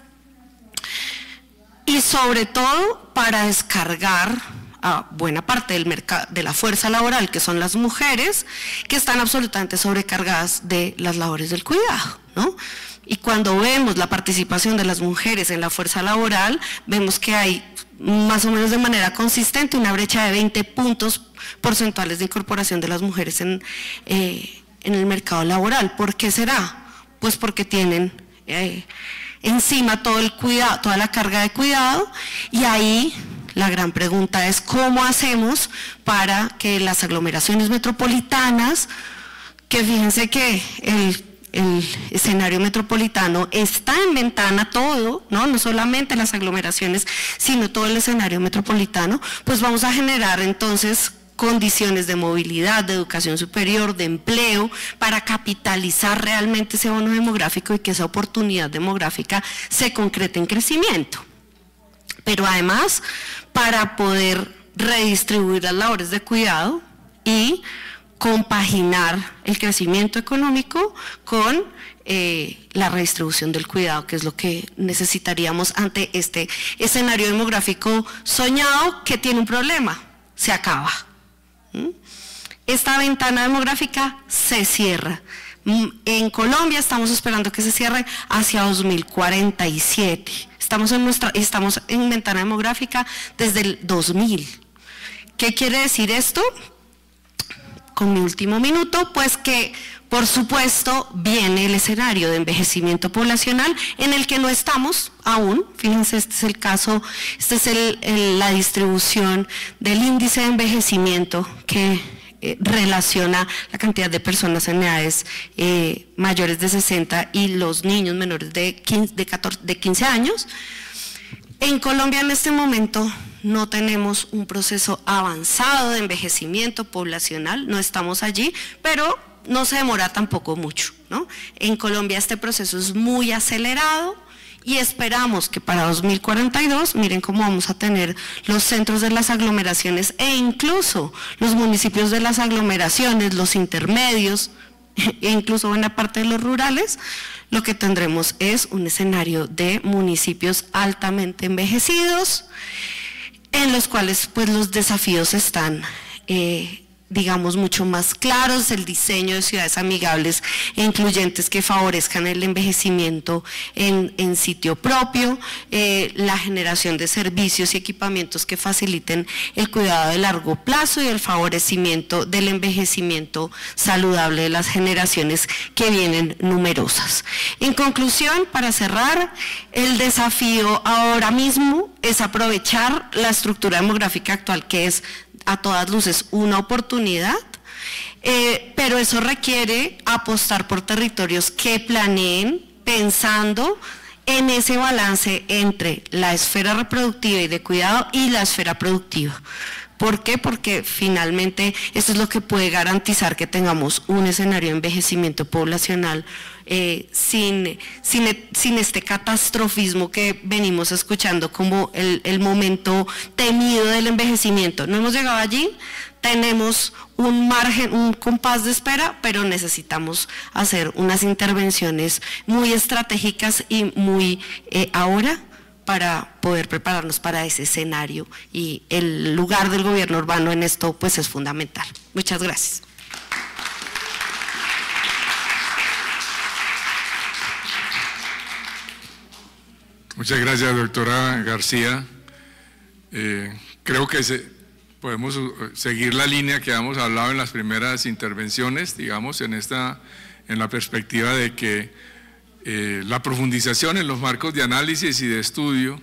y sobre todo para descargar a buena parte del mercado, de la fuerza laboral, que son las mujeres, que están absolutamente sobrecargadas de las labores del cuidado, ¿no? Y cuando vemos la participación de las mujeres en la fuerza laboral, vemos que hay más o menos de manera consistente una brecha de 20 puntos porcentuales de incorporación de las mujeres en el mercado laboral. ¿Por qué será? Pues porque tienen encima todo el cuidado, toda la carga de cuidado, y ahí la gran pregunta es ¿cómo hacemos para que las aglomeraciones metropolitanas, que fíjense que el escenario metropolitano está en ventana todo, no solamente las aglomeraciones, sino todo el escenario metropolitano, pues vamos a generar entonces condiciones de movilidad, de educación superior, de empleo, para capitalizar realmente ese bono demográfico y que esa oportunidad demográfica se concrete en crecimiento? Pero además, para poder redistribuir las labores de cuidado y compaginar el crecimiento económico con la redistribución del cuidado, que es lo que necesitaríamos ante este escenario demográfico soñado, que tiene un problema: se acaba. Esta ventana demográfica se cierra. En Colombia estamos esperando que se cierre hacia 2047. Estamos en ventana demográfica desde el 2000. ¿Qué quiere decir esto? Con mi último minuto, pues que por supuesto viene el escenario de envejecimiento poblacional en el que no estamos aún. Fíjense, este es el caso, esta es la distribución del índice de envejecimiento que relaciona la cantidad de personas en edades mayores de 60 y los niños menores de 15 años. En Colombia en este momento no tenemos un proceso avanzado de envejecimiento poblacional, no estamos allí, pero no se demora tampoco mucho, ¿no? En Colombia este proceso es muy acelerado y esperamos que para 2042, miren cómo vamos a tener los centros de las aglomeraciones e incluso los municipios de las aglomeraciones, los intermedios e incluso buena parte de los rurales, lo que tendremos es un escenario de municipios altamente envejecidos, en los cuales pues los desafíos están digamos mucho más claros, el diseño de ciudades amigables e incluyentes que favorezcan el envejecimiento en sitio propio, la generación de servicios y equipamientos que faciliten el cuidado de largo plazo y el favorecimiento del envejecimiento saludable de las generaciones que vienen numerosas. En conclusión, para cerrar, el desafío ahora mismo es aprovechar la estructura demográfica actual, que es a todas luces una oportunidad, pero eso requiere apostar por territorios que planeen pensando en ese balance entre la esfera reproductiva y de cuidado y la esfera productiva. ¿Por qué? Porque finalmente esto es lo que puede garantizar que tengamos un escenario de envejecimiento poblacional sin este catastrofismo que venimos escuchando como el momento temido del envejecimiento. No hemos llegado allí, tenemos un margen, un compás de espera, pero necesitamos hacer unas intervenciones muy estratégicas y muy ahora, para poder prepararnos para ese escenario, y el lugar del gobierno urbano en esto pues es fundamental. Muchas gracias. Muchas gracias, doctora García. Creo que podemos seguir la línea que hemos hablado en las primeras intervenciones, digamos, en la perspectiva de que la profundización en los marcos de análisis y de estudio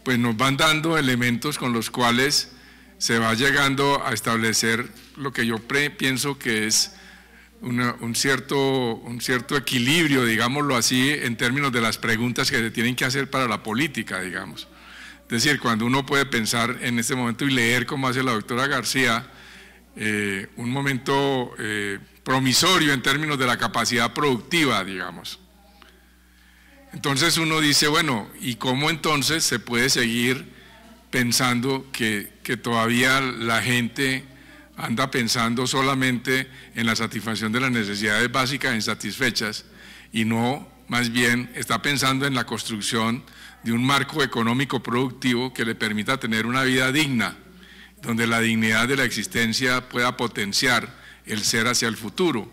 pues nos van dando elementos con los cuales se va llegando a establecer lo que yo pienso que es un cierto equilibrio, digámoslo así, en términos de las preguntas que se tienen que hacer para la política, digamos. Es decir, cuando uno puede pensar en este momento y leer, como hace la doctora García, un momento promisorio en términos de la capacidad productiva, digamos. Entonces uno dice, bueno, ¿y cómo entonces se puede seguir pensando que todavía la gente anda pensando solamente en la satisfacción de las necesidades básicas insatisfechas y no, más bien, está pensando en la construcción de un marco económico productivo que le permita tener una vida digna, donde la dignidad de la existencia pueda potenciar el ser hacia el futuro?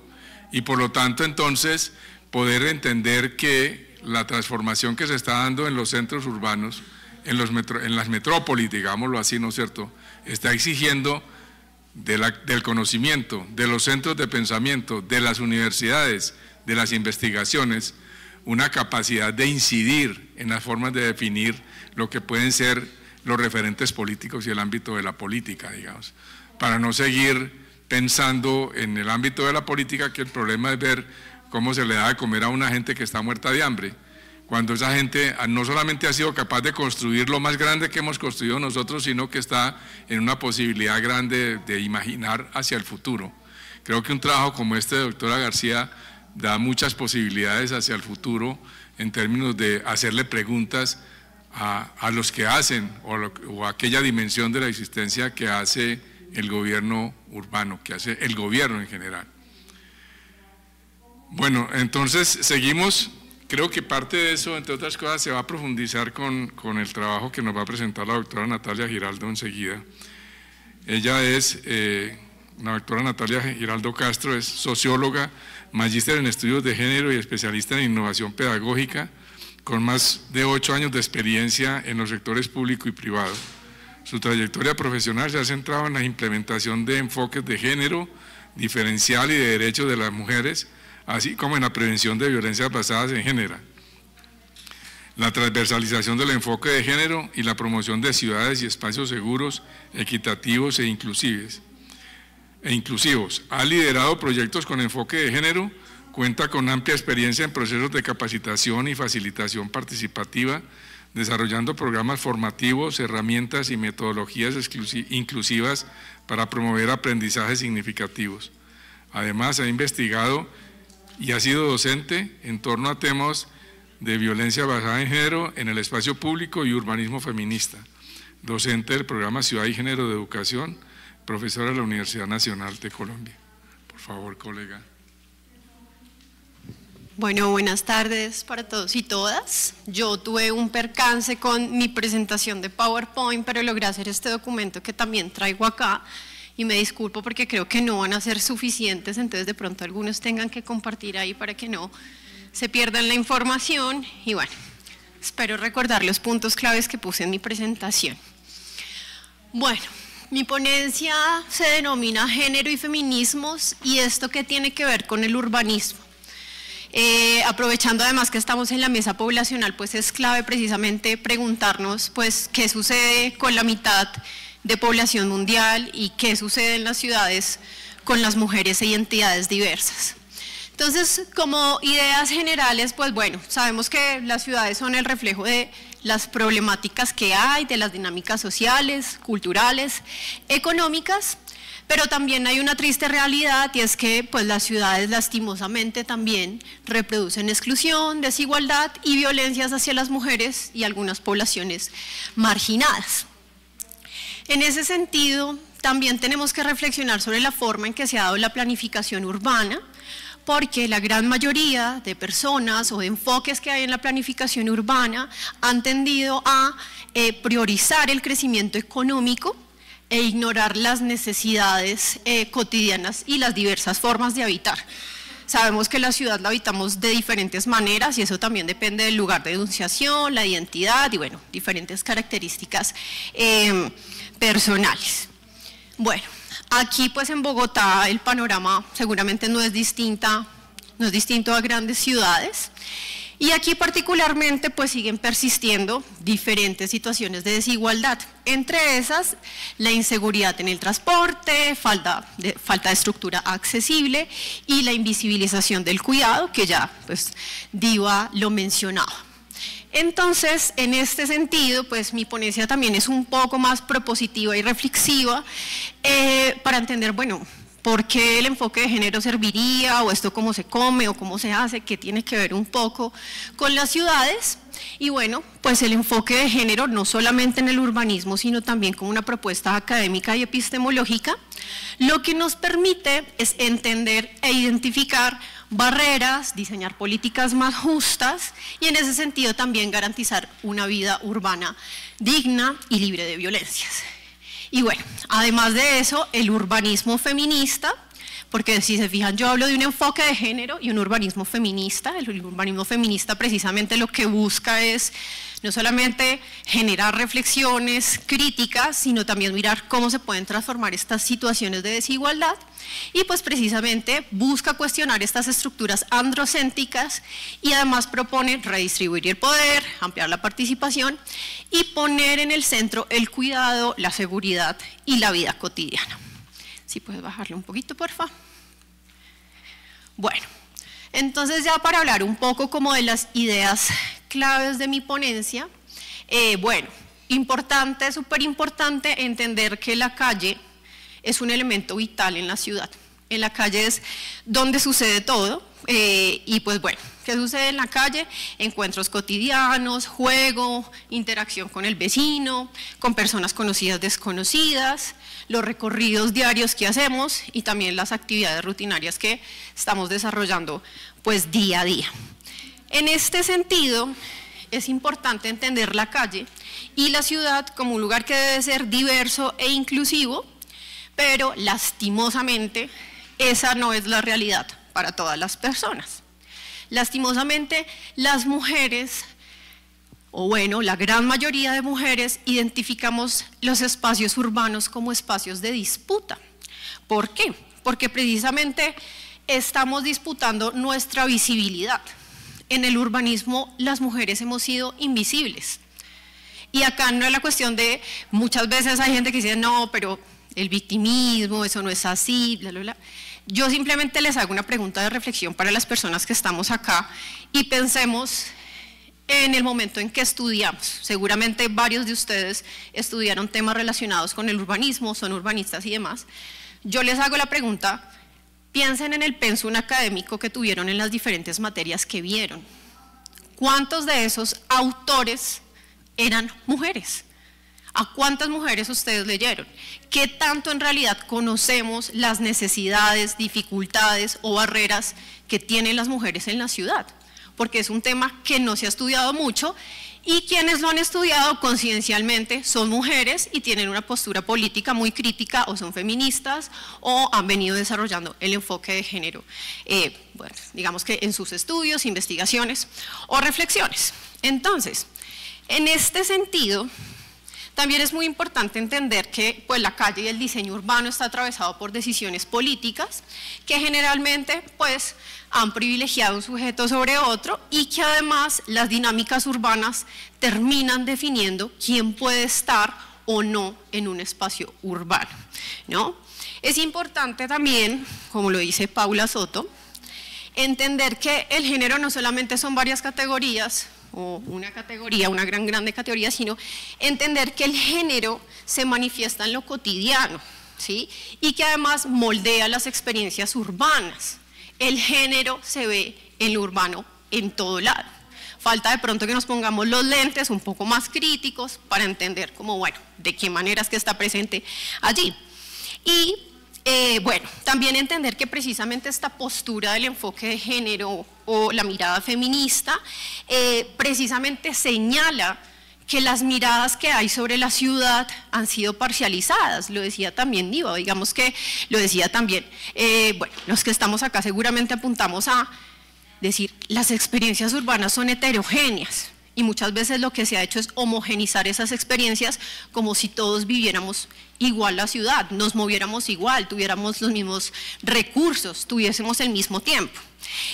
Y por lo tanto, entonces, poder entender que la transformación que se está dando en los centros urbanos, en las metrópolis, digámoslo así, ¿no es cierto?, está exigiendo del conocimiento, de los centros de pensamiento, de las universidades, de las investigaciones, una capacidad de incidir en las formas de definir lo que pueden ser los referentes políticos y el ámbito de la política, digamos, para no seguir pensando en el ámbito de la política que el problema es ver cómo se le da de comer a una gente que está muerta de hambre, cuando esa gente no solamente ha sido capaz de construir lo más grande que hemos construido nosotros, sino que está en una posibilidad grande de imaginar hacia el futuro. Creo que un trabajo como este de doctora García da muchas posibilidades hacia el futuro en términos de hacerle preguntas a los que hacen o a aquella dimensión de la existencia que hace el gobierno urbano, que hace el gobierno en general. Bueno, entonces seguimos. Creo que parte de eso, entre otras cosas, se va a profundizar con el trabajo que nos va a presentar la doctora Natalia Giraldo enseguida. Ella es, la doctora Natalia Giraldo Castro, es socióloga, magíster en estudios de género y especialista en innovación pedagógica, con más de 8 años de experiencia en los sectores público y privado. Su trayectoria profesional se ha centrado en la implementación de enfoques de género diferencial y de derechos de las mujeres, así como en la prevención de violencias basadas en género, la transversalización del enfoque de género y la promoción de ciudades y espacios seguros, equitativos e inclusivos. Ha liderado proyectos con enfoque de género, cuenta con amplia experiencia en procesos de capacitación y facilitación participativa, desarrollando programas formativos, herramientas y metodologías inclusivas para promover aprendizajes significativos. Además, ha investigado y ha sido docente en torno a temas de violencia basada en género en el espacio público y urbanismo feminista, docente del programa Ciudad y Género de Educación, profesora de la Universidad Nacional de Colombia. Por favor, colega. Bueno, buenas tardes para todos y todas. Yo tuve un percance con mi presentación de PowerPoint, pero logré hacer este documento que también traigo acá y me disculpo porque creo que no van a ser suficientes, entonces de pronto algunos tengan que compartir ahí para que no se pierdan la información y bueno, espero recordar los puntos claves que puse en mi presentación. Bueno, mi ponencia se denomina Género y Feminismos y esto que tiene que ver con el urbanismo. Aprovechando además que estamos en la mesa poblacional, pues es clave precisamente preguntarnos pues qué sucede con la mitad de población mundial y qué sucede en las ciudades con las mujeres e identidades diversas. Entonces, como ideas generales, pues bueno, sabemos que las ciudades son el reflejo de las problemáticas que hay, de las dinámicas sociales, culturales, económicas, pero también hay una triste realidad y es que pues, las ciudades lastimosamente también reproducen exclusión, desigualdad y violencias hacia las mujeres y algunas poblaciones marginadas. En ese sentido, también tenemos que reflexionar sobre la forma en que se ha dado la planificación urbana, porque la gran mayoría de personas o de enfoques que hay en la planificación urbana han tendido a priorizar el crecimiento económico e ignorar las necesidades cotidianas y las diversas formas de habitar. Sabemos que la ciudad la habitamos de diferentes maneras y eso también depende del lugar de enunciación, la identidad y bueno, diferentes características personales. Bueno, aquí pues en Bogotá el panorama seguramente no es distinto a grandes ciudades. Y aquí particularmente pues siguen persistiendo diferentes situaciones de desigualdad, entre esas la inseguridad en el transporte, falta de estructura accesible y la invisibilización del cuidado, que ya pues Diva lo mencionaba. Entonces, en este sentido, pues mi ponencia también es un poco más propositiva y reflexiva para entender, bueno, ¿por qué el enfoque de género serviría o esto cómo se come o cómo se hace, que tiene que ver un poco con las ciudades? Y bueno, pues el enfoque de género no solamente en el urbanismo, sino también como una propuesta académica y epistemológica, lo que nos permite es entender e identificar barreras, diseñar políticas más justas y en ese sentido también garantizar una vida urbana digna y libre de violencias. Y bueno, además de eso, el urbanismo feminista, porque si se fijan yo hablo de un enfoque de género y un urbanismo feminista. El urbanismo feminista precisamente lo que busca es no solamente generar reflexiones críticas, sino también mirar cómo se pueden transformar estas situaciones de desigualdad y pues precisamente busca cuestionar estas estructuras androcéntricas y además propone redistribuir el poder, ampliar la participación y poner en el centro el cuidado, la seguridad y la vida cotidiana. Si puedes bajarle un poquito, por favor. Bueno, entonces ya para hablar un poco como de las ideas claves de mi ponencia, bueno, importante, súper importante entender que la calle es un elemento vital en la ciudad. En la calle es donde sucede todo y pues bueno, ¿qué sucede en la calle? Encuentros cotidianos, juego, interacción con el vecino, con personas conocidas, desconocidas, los recorridos diarios que hacemos y también las actividades rutinarias que estamos desarrollando pues día a día. En este sentido, es importante entender la calle y la ciudad como un lugar que debe ser diverso e inclusivo, pero lastimosamente esa no es la realidad para todas las personas. Lastimosamente las mujeres, o bueno, la gran mayoría de mujeres identificamos los espacios urbanos como espacios de disputa. ¿Por qué? Porque precisamente estamos disputando nuestra visibilidad. En el urbanismo las mujeres hemos sido invisibles. Y acá no es la cuestión de, muchas veces hay gente que dice, no, pero el victimismo, eso no es así, bla, bla, bla. Yo simplemente les hago una pregunta de reflexión para las personas que estamos acá y pensemos en el momento en que estudiamos. Seguramente varios de ustedes estudiaron temas relacionados con el urbanismo, son urbanistas y demás. Yo les hago la pregunta, piensen en el pensum académico que tuvieron en las diferentes materias que vieron. ¿Cuántos de esos autores eran mujeres? ¿A cuántas mujeres ustedes leyeron? ¿Qué tanto en realidad conocemos las necesidades, dificultades o barreras que tienen las mujeres en la ciudad? Porque es un tema que no se ha estudiado mucho y quienes lo han estudiado conciencialmente son mujeres y tienen una postura política muy crítica o son feministas o han venido desarrollando el enfoque de género, bueno, digamos que en sus estudios, investigaciones o reflexiones. Entonces, en este sentido, también es muy importante entender que pues, la calle y el diseño urbano está atravesado por decisiones políticas que generalmente pues, han privilegiado un sujeto sobre otro y que además las dinámicas urbanas terminan definiendo quién puede estar o no en un espacio urbano, ¿no? Es importante también, como lo dice Paula Soto, entender que el género no solamente son varias categorías, o una categoría, una grande categoría, sino entender que el género se manifiesta en lo cotidiano, ¿sí? Y que además moldea las experiencias urbanas. El género se ve en lo urbano en todo lado. Falta de pronto que nos pongamos los lentes un poco más críticos para entender cómo, bueno, de qué manera es que está presente allí. Y bueno, también entender que precisamente esta postura del enfoque de género o la mirada feminista precisamente señala que las miradas que hay sobre la ciudad han sido parcializadas, lo decía también Niva, digamos que lo decía también, bueno, los que estamos acá seguramente apuntamos a decir, las experiencias urbanas son heterogéneas, y muchas veces lo que se ha hecho es homogenizar esas experiencias como si todos viviéramos igual la ciudad, nos moviéramos igual, tuviéramos los mismos recursos, tuviésemos el mismo tiempo.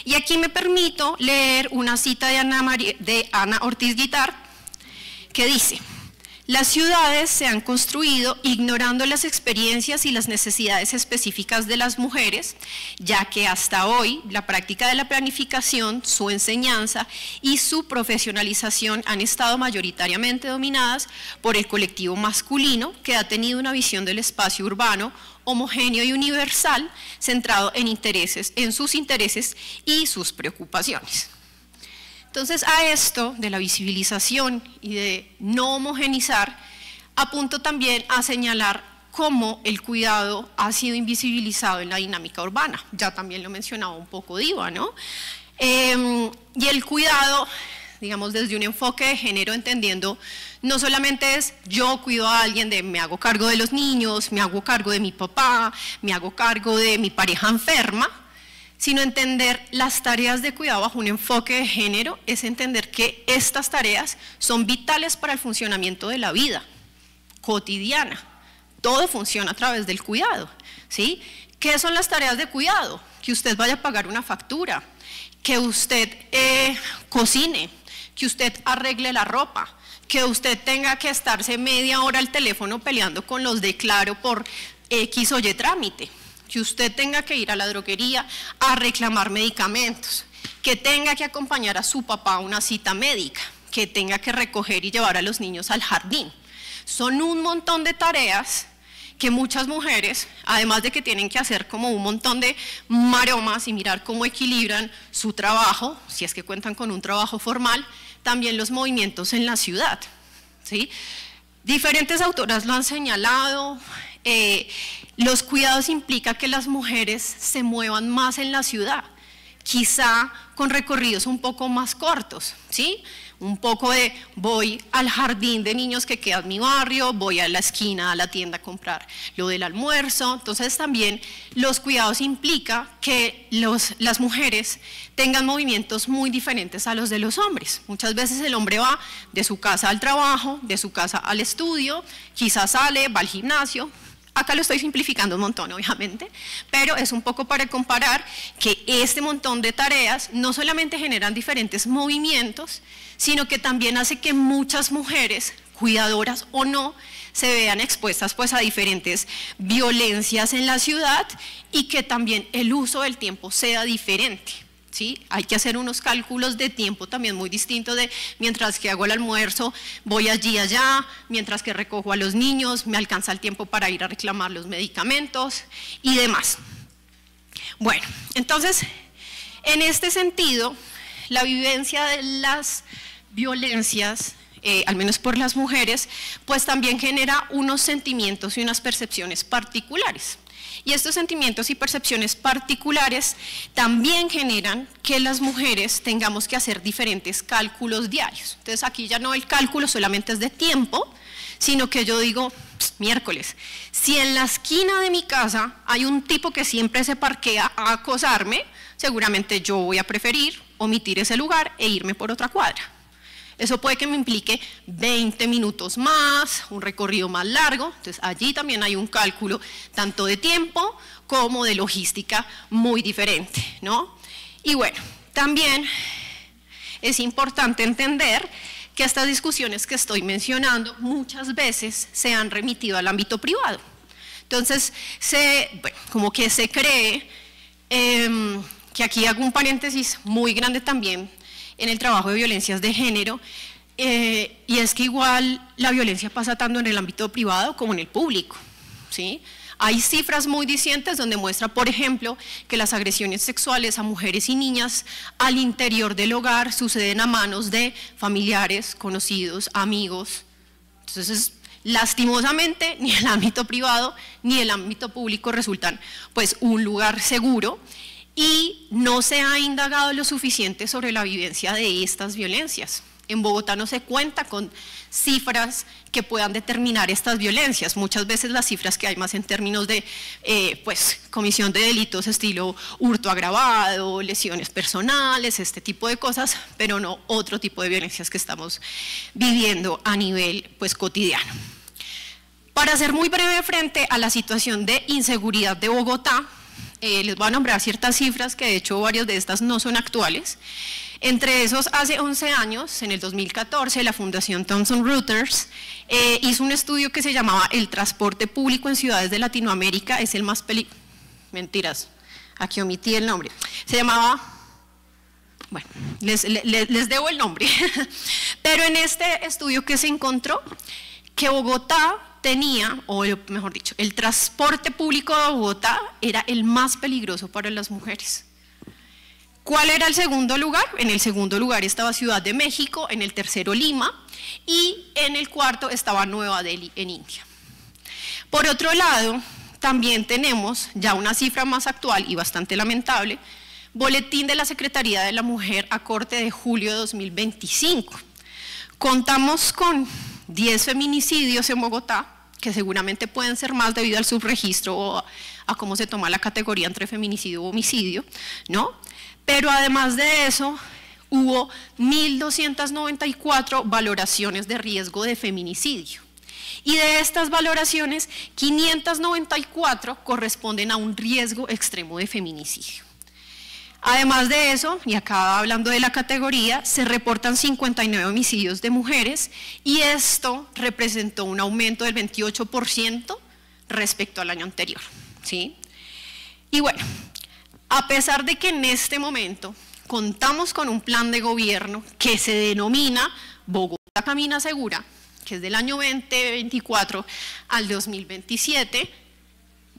Y aquí me permito leer una cita de Ana Ortiz Guitart que dice: las ciudades se han construido ignorando las experiencias y las necesidades específicas de las mujeres, ya que hasta hoy la práctica de la planificación, su enseñanza y su profesionalización han estado mayoritariamente dominadas por el colectivo masculino, que ha tenido una visión del espacio urbano homogéneo y universal, centrado en sus intereses y sus preocupaciones. Entonces, a esto de la visibilización y de no homogenizar, apunto también a señalar cómo el cuidado ha sido invisibilizado en la dinámica urbana. Ya también lo mencionaba un poco Diva, ¿no? Y el cuidado, digamos, desde un enfoque de género, entendiendo, no solamente es yo cuido a alguien, me hago cargo de los niños, me hago cargo de mi papá, me hago cargo de mi pareja enferma, sino entender las tareas de cuidado bajo un enfoque de género, es entender que estas tareas son vitales para el funcionamiento de la vida cotidiana. Todo funciona a través del cuidado, ¿sí? ¿Qué son las tareas de cuidado? Que usted vaya a pagar una factura, que usted cocine, que usted arregle la ropa, que usted tenga que estarse media hora al teléfono peleando con los de Claro por X o Y trámite, que usted tenga que ir a la droguería a reclamar medicamentos, que tenga que acompañar a su papá a una cita médica, que tenga que recoger y llevar a los niños al jardín. Son un montón de tareas que muchas mujeres, además de que tienen que hacer como un montón de maromas y mirar cómo equilibran su trabajo, si es que cuentan con un trabajo formal, también los movimientos en la ciudad, ¿sí? Diferentes autoras lo han señalado. Los cuidados implican que las mujeres se muevan más en la ciudad, quizá con recorridos un poco más cortos, ¿sí? Un poco de voy al jardín de niños que queda en mi barrio, voy a la esquina, a la tienda a comprar lo del almuerzo. Entonces también los cuidados implican que las mujeres tengan movimientos muy diferentes a los de los hombres. Muchas veces el hombre va de su casa al trabajo, de su casa al estudio, quizás sale, va al gimnasio. Acá lo estoy simplificando un montón, obviamente, pero es un poco para comparar que este montón de tareas no solamente generan diferentes movimientos, sino que también hace que muchas mujeres, cuidadoras o no, se vean expuestas pues a diferentes violencias en la ciudad y que también el uso del tiempo sea diferente. ¿Sí? Hay que hacer unos cálculos de tiempo también muy distintos de mientras que hago el almuerzo, voy allí allá, mientras que recojo a los niños, me alcanza el tiempo para ir a reclamar los medicamentos y demás. Bueno, entonces, en este sentido, la vivencia de las violencias al menos por las mujeres, pues también genera unos sentimientos y unas percepciones particulares. Y estos sentimientos y percepciones particulares también generan que las mujeres tengamos que hacer diferentes cálculos diarios. Entonces aquí ya no el cálculo solamente es de tiempo, sino que yo digo, miércoles, si en la esquina de mi casa hay un tipo que siempre se parquea a acosarme, seguramente yo voy a preferir omitir ese lugar e irme por otra cuadra. Eso puede que me implique 20 minutos más, un recorrido más largo, entonces allí también hay un cálculo tanto de tiempo como de logística muy diferente, ¿no? Y bueno, también es importante entender que estas discusiones que estoy mencionando muchas veces se han remitido al ámbito privado. Entonces, como que se cree, que aquí hago un paréntesis muy grande también en el trabajo de violencias de género, y es que igual la violencia pasa tanto en el ámbito privado como en el público, ¿sí? Hay cifras muy dicientes donde muestra, por ejemplo, que las agresiones sexuales a mujeres y niñas al interior del hogar suceden a manos de familiares, conocidos, amigos. Entonces, lastimosamente, ni el ámbito privado ni el ámbito público resultan pues un lugar seguro, y no se ha indagado lo suficiente sobre la vivencia de estas violencias. En Bogotá no se cuenta con cifras que puedan determinar estas violencias. Muchas veces las cifras que hay más en términos de pues, comisión de delitos estilo hurto agravado, lesiones personales, este tipo de cosas, pero no otro tipo de violencias que estamos viviendo a nivel pues, cotidiano. Para ser muy breve frente a la situación de inseguridad de Bogotá, les voy a nombrar ciertas cifras que de hecho varias de estas no son actuales. Entre esos, hace 11 años, en el 2014, la Fundación Thomson Reuters hizo un estudio que se llamaba El transporte público en ciudades de Latinoamérica es el más peligroso. Mentiras, aquí omití el nombre. Se llamaba, bueno, les debo el nombre, pero en este estudio que se encontró que Bogotá tenía, o mejor dicho, el transporte público de Bogotá era el más peligroso para las mujeres. ¿Cuál era el segundo lugar? En el segundo lugar estaba Ciudad de México, en el tercero Lima y en el cuarto estaba Nueva Delhi en India. Por otro lado, también tenemos ya una cifra más actual y bastante lamentable, boletín de la Secretaría de la Mujer a corte de julio de 2025. Contamos con 10 feminicidios en Bogotá, que seguramente pueden ser más debido al subregistro o a cómo se toma la categoría entre feminicidio o homicidio, ¿no? Pero además de eso, hubo 1.294 valoraciones de riesgo de feminicidio. Y de estas valoraciones, 594 corresponden a un riesgo extremo de feminicidio. Además de eso, y acá hablando de la categoría, se reportan 59 homicidios de mujeres y esto representó un aumento del 28% respecto al año anterior, ¿sí? Y bueno, a pesar de que en este momento contamos con un plan de gobierno que se denomina Bogotá Camina Segura, que es del año 2024 al 2027,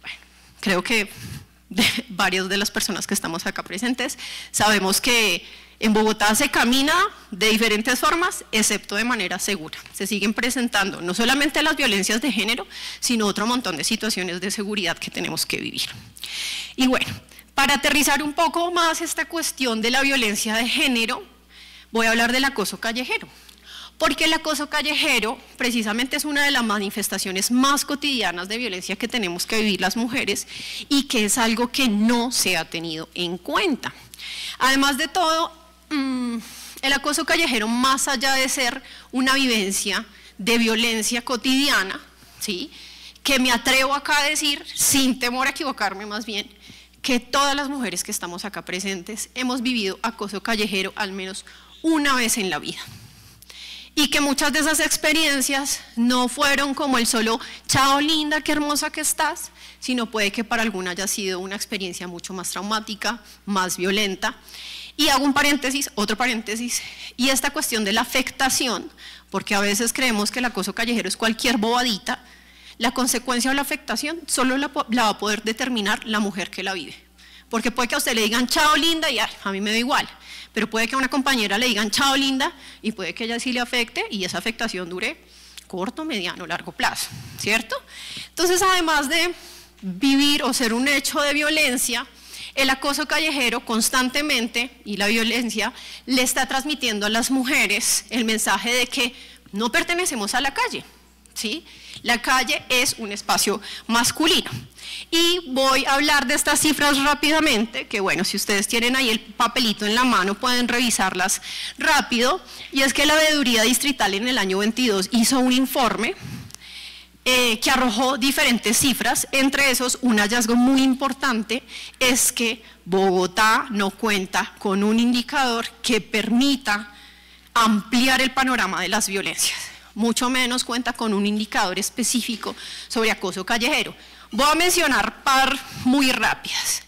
bueno, creo que varias de las personas que estamos acá presentes sabemos que en Bogotá se camina de diferentes formas, excepto de manera segura. Se siguen presentando no solamente las violencias de género, sino otro montón de situaciones de seguridad que tenemos que vivir. Y bueno, para aterrizar un poco más esta cuestión de la violencia de género, voy a hablar del acoso callejero. Porque el acoso callejero precisamente es una de las manifestaciones más cotidianas de violencia que tenemos que vivir las mujeres y que es algo que no se ha tenido en cuenta. Además de todo, el acoso callejero, más allá de ser una vivencia de violencia cotidiana, ¿sí?, que me atrevo acá a decir, sin temor a equivocarme más bien, que todas las mujeres que estamos acá presentes hemos vivido acoso callejero al menos una vez en la vida. Y que muchas de esas experiencias no fueron como el solo chao linda, qué hermosa que estás, sino puede que para alguna haya sido una experiencia mucho más traumática, más violenta. Y hago un paréntesis, otro paréntesis, y esta cuestión de la afectación, porque a veces creemos que el acoso callejero es cualquier bobadita, la consecuencia o la afectación solo la va a poder determinar la mujer que la vive. porque puede que a usted le digan chao linda y ay, a mí me da igual, pero puede que a una compañera le digan chao linda y puede que a ella sí le afecte y esa afectación dure corto, mediano, largo plazo, ¿cierto? Entonces, además de vivir o ser un hecho de violencia, el acoso callejero constantemente y la violencia le está transmitiendo a las mujeres el mensaje de que no pertenecemos a la calle, ¿sí? La calle es un espacio masculino. Y voy a hablar de estas cifras rápidamente, que bueno, si ustedes tienen ahí el papelito en la mano pueden revisarlas rápido, y es que la Veeduría Distrital en el año 22 hizo un informe que arrojó diferentes cifras, entre esos un hallazgo muy importante es que Bogotá no cuenta con un indicador que permita ampliar el panorama de las violencias, mucho menos cuenta con un indicador específico sobre acoso callejero. Voy a mencionar par muy rápidas.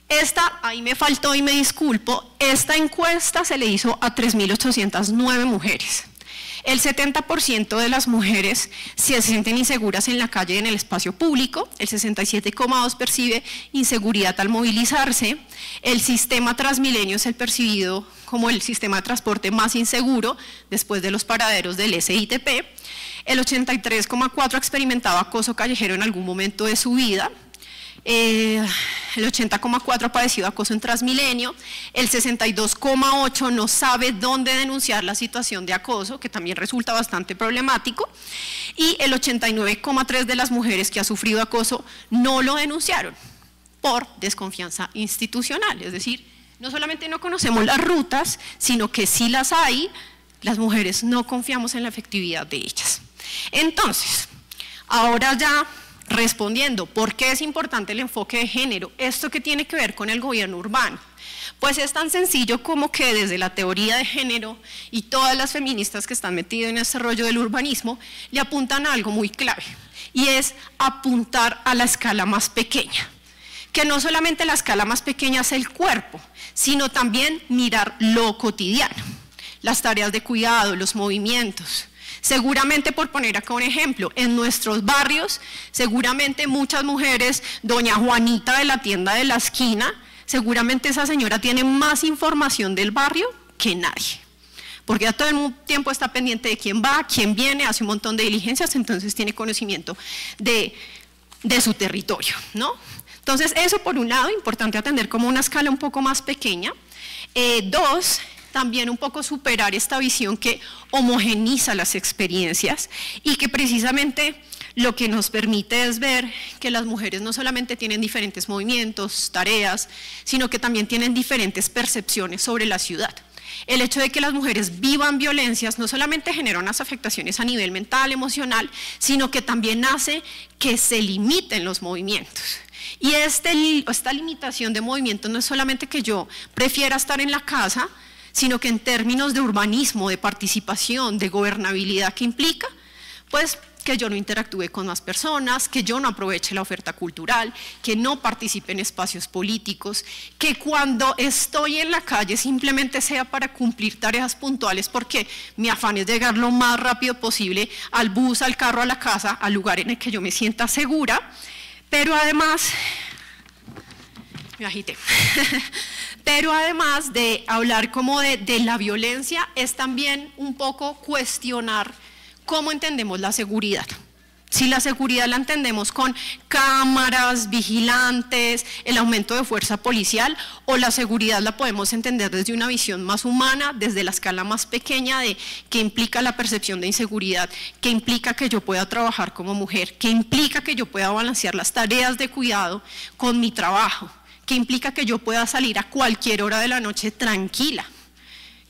Esta, ahí me faltó y me disculpo, esta encuesta se le hizo a 3.809 mujeres. El 70% de las mujeres se sienten inseguras en la calle y en el espacio público, el 67,2% percibe inseguridad al movilizarse, el sistema Transmilenio es el percibido como el sistema de transporte más inseguro después de los paraderos del SITP, el 83,4% experimentaba acoso callejero en algún momento de su vida, el 80,4% ha padecido acoso en Transmilenio, el 62,8% no sabe dónde denunciar la situación de acoso, que también resulta bastante problemático, y el 89,3% de las mujeres que ha sufrido acoso no lo denunciaron por desconfianza institucional, es decir, no solamente no conocemos las rutas, sino que si las hay, las mujeres no confiamos en la efectividad de ellas. Entonces, ahora ya respondiendo, ¿por qué es importante el enfoque de género? ¿Esto qué tiene que ver con el gobierno urbano? Pues es tan sencillo como que desde la teoría de género y todas las feministas que están metidas en este rollo del urbanismo le apuntan a algo muy clave y es apuntar a la escala más pequeña, que no solamente la escala más pequeña es el cuerpo, sino también mirar lo cotidiano, las tareas de cuidado, los movimientos. Seguramente, por poner acá un ejemplo, en nuestros barrios, seguramente muchas mujeres, doña Juanita de la tienda de la esquina, seguramente esa señora tiene más información del barrio que nadie, porque ya todo el tiempo está pendiente de quién va, quién viene, hace un montón de diligencias, entonces tiene conocimiento de su territorio, ¿no? Entonces, eso por un lado, importante atender como una escala un poco más pequeña. Dos, también un poco superar esta visión que homogeniza las experiencias y que precisamente lo que nos permite es ver que las mujeres no solamente tienen diferentes movimientos, tareas, sino que también tienen diferentes percepciones sobre la ciudad. El hecho de que las mujeres vivan violencias no solamente genera unas afectaciones a nivel mental, emocional, sino que también hace que se limiten los movimientos. Y esta limitación de movimiento no es solamente que yo prefiera estar en la casa, sino que en términos de urbanismo, de participación, de gobernabilidad que implica, pues que yo no interactúe con más personas, que yo no aproveche la oferta cultural, que no participe en espacios políticos, que cuando estoy en la calle simplemente sea para cumplir tareas puntuales porque mi afán es llegar lo más rápido posible al bus, al carro, a la casa, al lugar en el que yo me sienta segura, pero además, me agité. Pero además de hablar como de la violencia, es también un poco cuestionar cómo entendemos la seguridad. Si la seguridad la entendemos con cámaras, vigilantes, el aumento de fuerza policial, o la seguridad la podemos entender desde una visión más humana, desde la escala más pequeña de qué implica la percepción de inseguridad, qué implica que yo pueda trabajar como mujer, qué implica que yo pueda balancear las tareas de cuidado con mi trabajo, que implica que yo pueda salir a cualquier hora de la noche tranquila,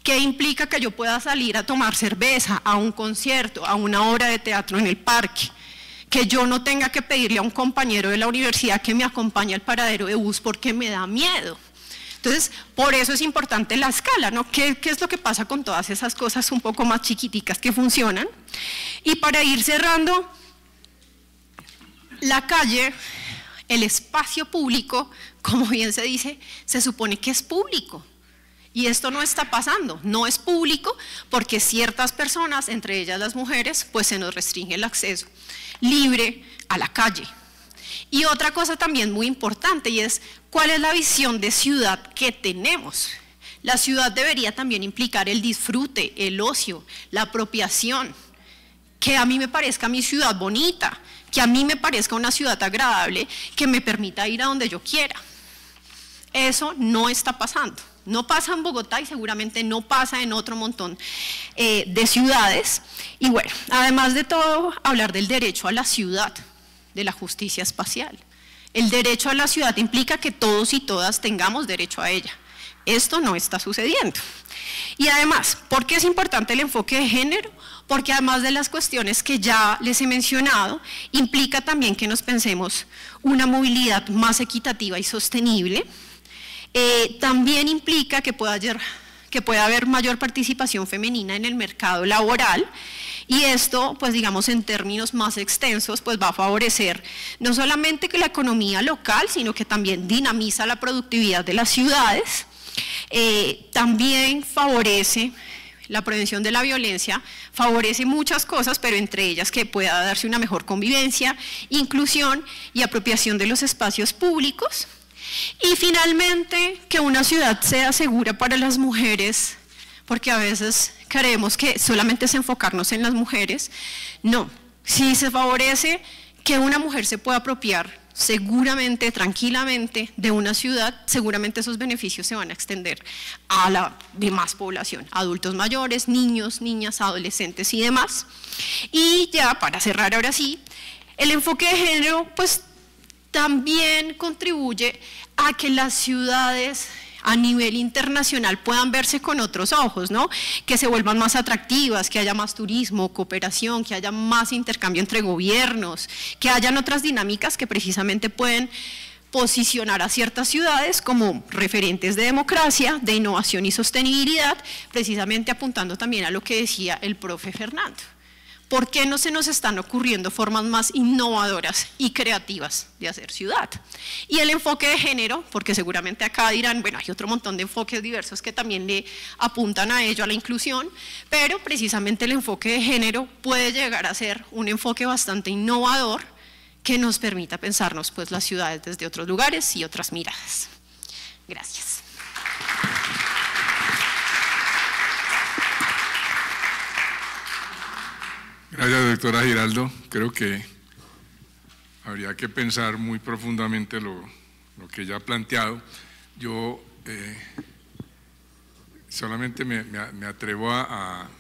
que implica que yo pueda salir a tomar cerveza, a un concierto, a una obra de teatro en el parque, que yo no tenga que pedirle a un compañero de la universidad que me acompañe al paradero de bus porque me da miedo. Entonces, por eso es importante la escala, ¿no? ¿Qué es lo que pasa con todas esas cosas un poco más chiquiticas que funcionan? Y para ir cerrando, la calle, el espacio público, como bien se dice, se supone que es público. Y esto no está pasando, no es público porque ciertas personas, entre ellas las mujeres, pues se nos restringe el acceso libre a la calle. Y otra cosa también muy importante, y es cuál es la visión de ciudad que tenemos. La ciudad debería también implicar el disfrute, el ocio, la apropiación, que a mí me parezca mi ciudad bonita, que a mí me parezca una ciudad agradable, que me permita ir a donde yo quiera. Eso no está pasando. No pasa en Bogotá y seguramente no pasa en otro montón de ciudades. Y bueno, además de todo, hablar del derecho a la ciudad, de la justicia espacial. El derecho a la ciudad implica que todos y todas tengamos derecho a ella. Esto no está sucediendo. Y además, ¿por qué es importante el enfoque de género? Porque además de las cuestiones que ya les he mencionado, implica también que nos pensemos una movilidad más equitativa y sostenible. También implica que pueda haber mayor participación femenina en el mercado laboral, y esto, pues digamos en términos más extensos, pues va a favorecer no solamente que la economía local, sino que también dinamiza la productividad de las ciudades. También favorece la prevención de la violencia, favorece muchas cosas, pero entre ellas que pueda darse una mejor convivencia, inclusión y apropiación de los espacios públicos. Y finalmente, que una ciudad sea segura para las mujeres, porque a veces creemos que solamente es enfocarnos en las mujeres. No, si se favorece que una mujer se pueda apropiar seguramente, tranquilamente, de una ciudad, seguramente esos beneficios se van a extender a la demás población, adultos mayores, niños, niñas, adolescentes y demás. Y ya para cerrar ahora sí, el enfoque de género pues también contribuye a que las ciudades a nivel internacional puedan verse con otros ojos, ¿no? Que se vuelvan más atractivas, que haya más turismo, cooperación, que haya más intercambio entre gobiernos, que hayan otras dinámicas que precisamente pueden posicionar a ciertas ciudades como referentes de democracia, de innovación y sostenibilidad, precisamente apuntando también a lo que decía el profe Fernando. ¿Por qué no se nos están ocurriendo formas más innovadoras y creativas de hacer ciudad? Y el enfoque de género, porque seguramente acá dirán, bueno, hay otro montón de enfoques diversos que también le apuntan a ello, a la inclusión, pero precisamente el enfoque de género puede llegar a ser un enfoque bastante innovador que nos permita pensarnos pues las ciudades desde otros lugares y otras miradas. Gracias. Gracias, doctora Giraldo. Creo que habría que pensar muy profundamente lo que ella ha planteado. Yo solamente me atrevo a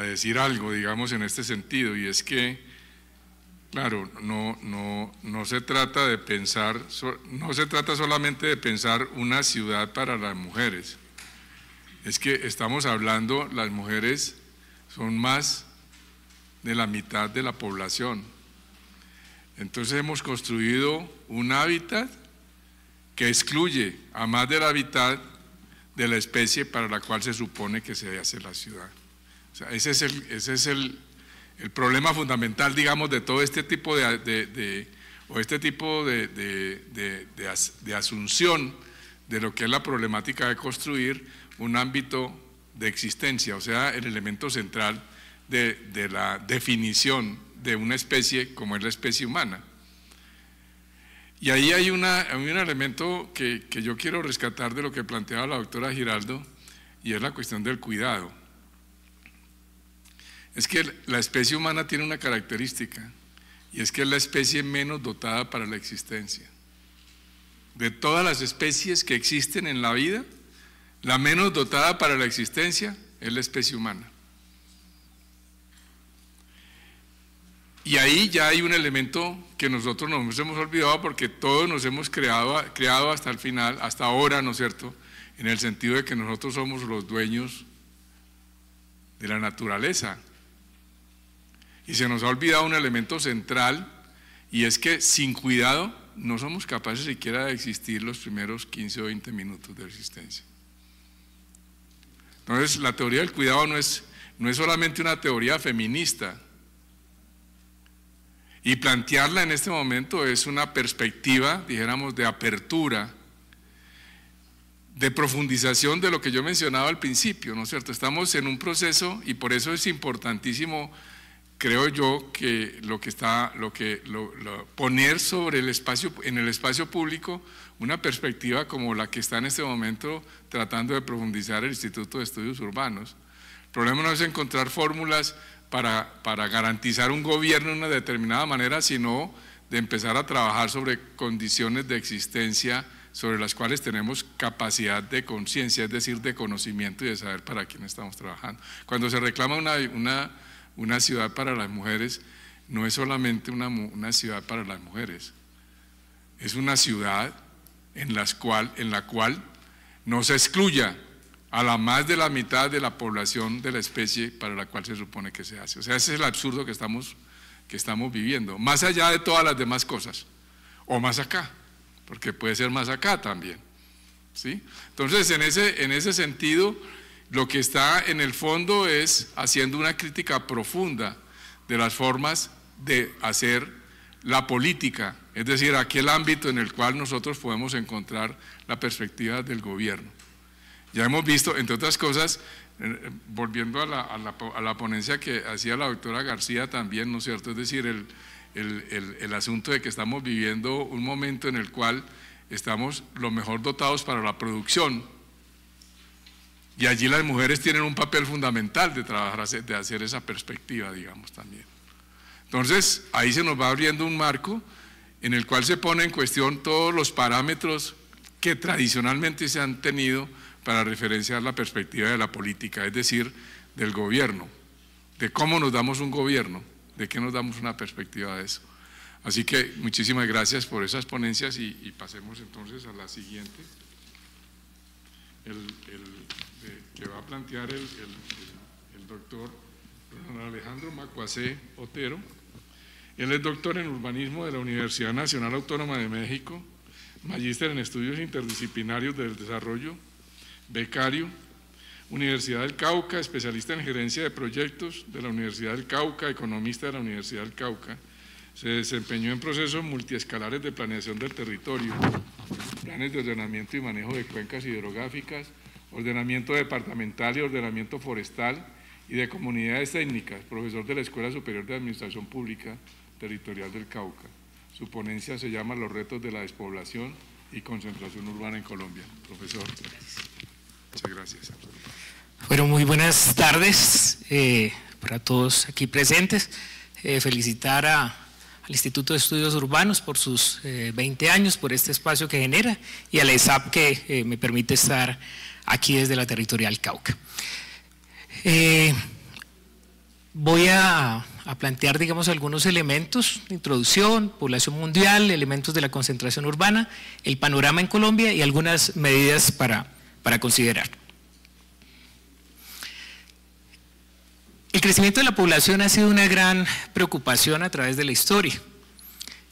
decir algo, digamos, en este sentido, y es que, claro, no se trata de pensar, no se trata solamente de pensar una ciudad para las mujeres. Es que estamos hablando, las mujeres son más de la mitad de la población. Entonces hemos construido un hábitat que excluye a más de la mitad de la especie para la cual se supone que se hace la ciudad. O sea, ese es el problema fundamental, digamos, de todo este tipo de asunción de lo que es la problemática de construir un ámbito de existencia, o sea, el elemento central de la definición de una especie como es la especie humana. Y ahí hay un elemento que yo quiero rescatar de lo que planteaba la doctora Giraldo, y es la cuestión del cuidado. Es que la especie humana tiene una característica, y es que es la especie menos dotada para la existencia. De todas las especies que existen en la vida, la menos dotada para la existencia es la especie humana. Y ahí ya hay un elemento que nosotros nos hemos olvidado, porque todos nos hemos creado hasta el final, hasta ahora, ¿no es cierto?, en el sentido de que nosotros somos los dueños de la naturaleza. Y se nos ha olvidado un elemento central, y es que sin cuidado no somos capaces siquiera de existir los primeros 15 o 20 minutos de existencia. Entonces, la teoría del cuidado no es solamente una teoría feminista, y plantearla en este momento es una perspectiva, dijéramos, de apertura, de profundización de lo que yo mencionaba al principio, ¿no es cierto? Estamos en un proceso, y por eso es importantísimo creo yo que poner sobre en el espacio público una perspectiva como la que está en este momento tratando de profundizar el Instituto de Estudios Urbanos. El problema no es encontrar fórmulas para garantizar un gobierno de una determinada manera, sino de empezar a trabajar sobre condiciones de existencia sobre las cuales tenemos capacidad de conciencia, es decir, de conocimiento y de saber para quién estamos trabajando. Cuando se reclama una ciudad para las mujeres, no es solamente una ciudad para las mujeres, es una ciudad en la cual no se excluya a la más de la mitad de la población de la especie para la cual se supone que se hace. O sea, ese es el absurdo que estamos viviendo, más allá de todas las demás cosas, o más acá, porque puede ser más acá también, ¿sí? Entonces, en ese sentido, lo que está en el fondo es haciendo una crítica profunda de las formas de hacer la política, es decir, aquel ámbito en el cual nosotros podemos encontrar la perspectiva del gobierno. Ya hemos visto, entre otras cosas, volviendo a la ponencia que hacía la doctora García también, ¿no es cierto? Es decir, el asunto de que estamos viviendo un momento en el cual estamos lo mejor dotados para la producción, y allí las mujeres tienen un papel fundamental de trabajar, de hacer esa perspectiva, digamos, también. Entonces, ahí se nos va abriendo un marco en el cual se pone en cuestión todos los parámetros que tradicionalmente se han tenido para referenciar la perspectiva de la política, es decir, del gobierno, de cómo nos damos un gobierno, de qué nos damos una perspectiva de eso. Así que muchísimas gracias por esas ponencias y pasemos entonces a la siguiente, que va a plantear el doctor Alejandro Macuacé Otero. Él es doctor en urbanismo de la Universidad Nacional Autónoma de México, magíster en estudios interdisciplinarios del desarrollo, becario, Universidad del Cauca, especialista en gerencia de proyectos de la Universidad del Cauca, economista de la Universidad del Cauca. Se desempeñó en procesos multiescalares de planeación del territorio, planes de ordenamiento y manejo de cuencas hidrográficas, ordenamiento departamental y ordenamiento forestal y de comunidades técnicas, profesor de la Escuela Superior de Administración Pública Territorial del Cauca. Su ponencia se llama Los retos de la despoblación y concentración urbana en Colombia. Profesor. Muchas gracias. Bueno, muy buenas tardes para todos aquí presentes. Felicitar al Instituto de Estudios Urbanos por sus 20 años, por este espacio que genera, y a la ESAP que me permite estar aquí desde la Territorial Cauca. Voy a plantear, digamos, algunos elementos de introducción, población mundial, elementos de la concentración urbana, el panorama en Colombia y algunas medidas para considerar. El crecimiento de la población ha sido una gran preocupación a través de la historia,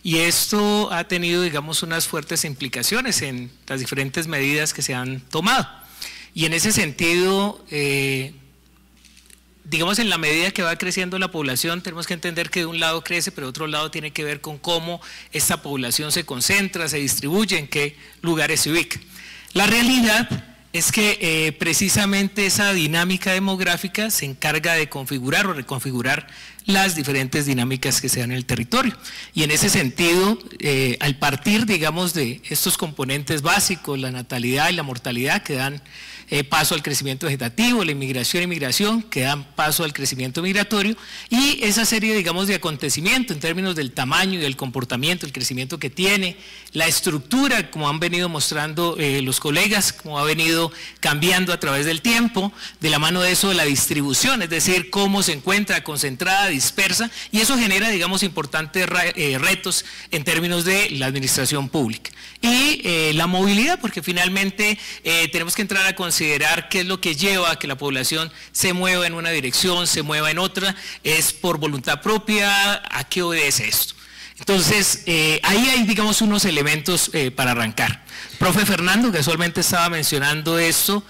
y esto ha tenido, digamos, unas fuertes implicaciones en las diferentes medidas que se han tomado. Y en ese sentido, digamos, en la medida que va creciendo la población, tenemos que entender que de un lado crece, pero de otro lado tiene que ver con cómo esta población se concentra, se distribuye, en qué lugares se ubica. La realidad es que precisamente esa dinámica demográfica se encarga de configurar o reconfigurar las diferentes dinámicas que se dan en el territorio. Y en ese sentido, al partir, digamos, de estos componentes básicos, la natalidad y la mortalidad, que dan paso al crecimiento vegetativo, la inmigración y migración, que dan paso al crecimiento migratorio, y esa serie, digamos, de acontecimientos en términos del tamaño y del comportamiento, el crecimiento que tiene, la estructura, como han venido mostrando los colegas, como ha venido cambiando a través del tiempo, de la mano de eso, de la distribución, es decir, cómo se encuentra concentrada, dispersa, y eso genera, digamos, importantes retos en términos de la administración pública. Y la movilidad, porque finalmente tenemos que entrar a considerar qué es lo que lleva a que la población se mueva en una dirección, se mueva en otra, es por voluntad propia, ¿a qué obedece esto? Entonces, ahí hay, digamos, unos elementos para arrancar. Profe Fernando casualmente estaba mencionando esto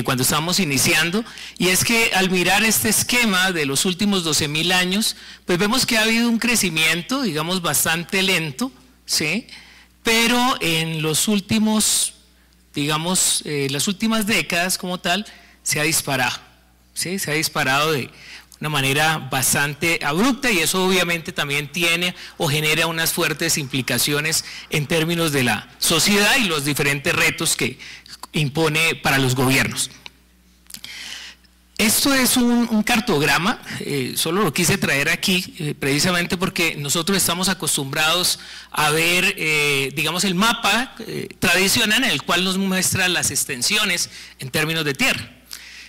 cuando estábamos iniciando, y es que al mirar este esquema de los últimos 12.000 años, pues vemos que ha habido un crecimiento, digamos, bastante lento, ¿sí? Pero en los últimos, digamos, las últimas décadas como tal, se ha disparado, ¿sí? Se ha disparado de una manera bastante abrupta, y eso obviamente también tiene o genera unas fuertes implicaciones en términos de la sociedad y los diferentes retos que impone para los gobiernos. Esto es un cartograma, solo lo quise traer aquí precisamente porque nosotros estamos acostumbrados a ver, digamos, el mapa tradicional en el cual nos muestra las extensiones en términos de tierra.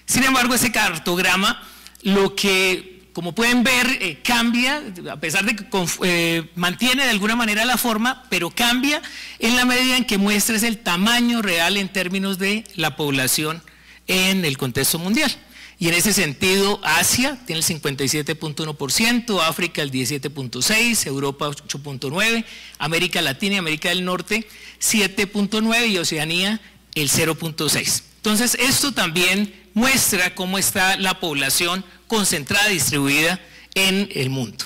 Sin embargo, ese cartograma, lo que, como pueden ver, cambia, a pesar de que mantiene de alguna manera la forma, pero cambia en la medida en que muestra el tamaño real en términos de la población en el contexto mundial. Y en ese sentido, Asia tiene el 57.1%, África el 17.6%, Europa 8.9%, América Latina y América del Norte 7.9% y Oceanía el 0.6%. Entonces, esto también muestra cómo está la población concentrada y distribuida en el mundo.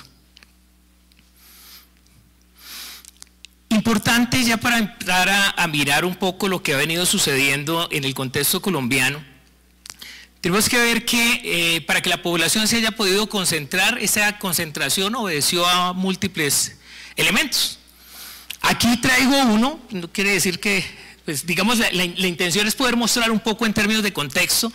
Importante ya para entrar a mirar un poco lo que ha venido sucediendo en el contexto colombiano. Tenemos que ver que para que la población se haya podido concentrar, esa concentración obedeció a múltiples elementos. Aquí traigo uno, no quiere decir que, pues digamos, la intención es poder mostrar un poco en términos de contexto,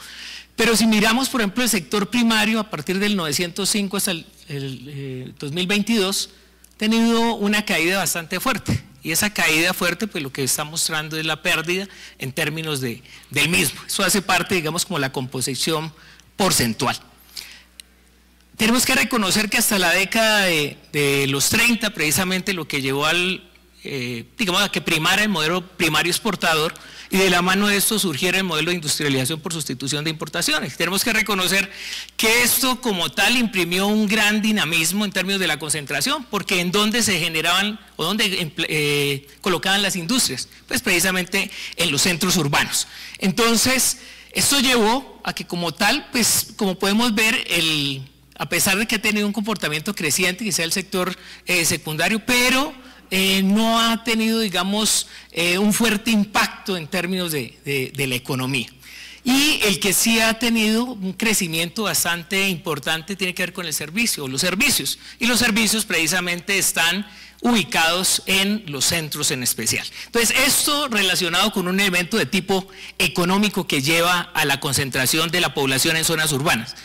pero si miramos, por ejemplo, el sector primario a partir del 905 hasta el 2022, ha tenido una caída bastante fuerte. Y esa caída fuerte, pues lo que está mostrando es la pérdida en términos del mismo. Eso hace parte, digamos, como la composición porcentual. Tenemos que reconocer que hasta la década de los 30, precisamente lo que llevó digamos, a que primara el modelo primario exportador, y de la mano de esto surgiera el modelo de industrialización por sustitución de importaciones. Tenemos que reconocer que esto como tal imprimió un gran dinamismo en términos de la concentración, porque en dónde se generaban o dónde colocaban las industrias, pues precisamente en los centros urbanos. Entonces, esto llevó a que como tal, pues como podemos ver, a pesar de que ha tenido un comportamiento creciente, quizá el sector secundario, pero no ha tenido, digamos, un fuerte impacto en términos de la economía. Y el que sí ha tenido un crecimiento bastante importante tiene que ver con el servicio, o los servicios. Y los servicios precisamente están ubicados en los centros en especial. Entonces, esto relacionado con un evento de tipo económico que lleva a la concentración de la población en zonas urbanas.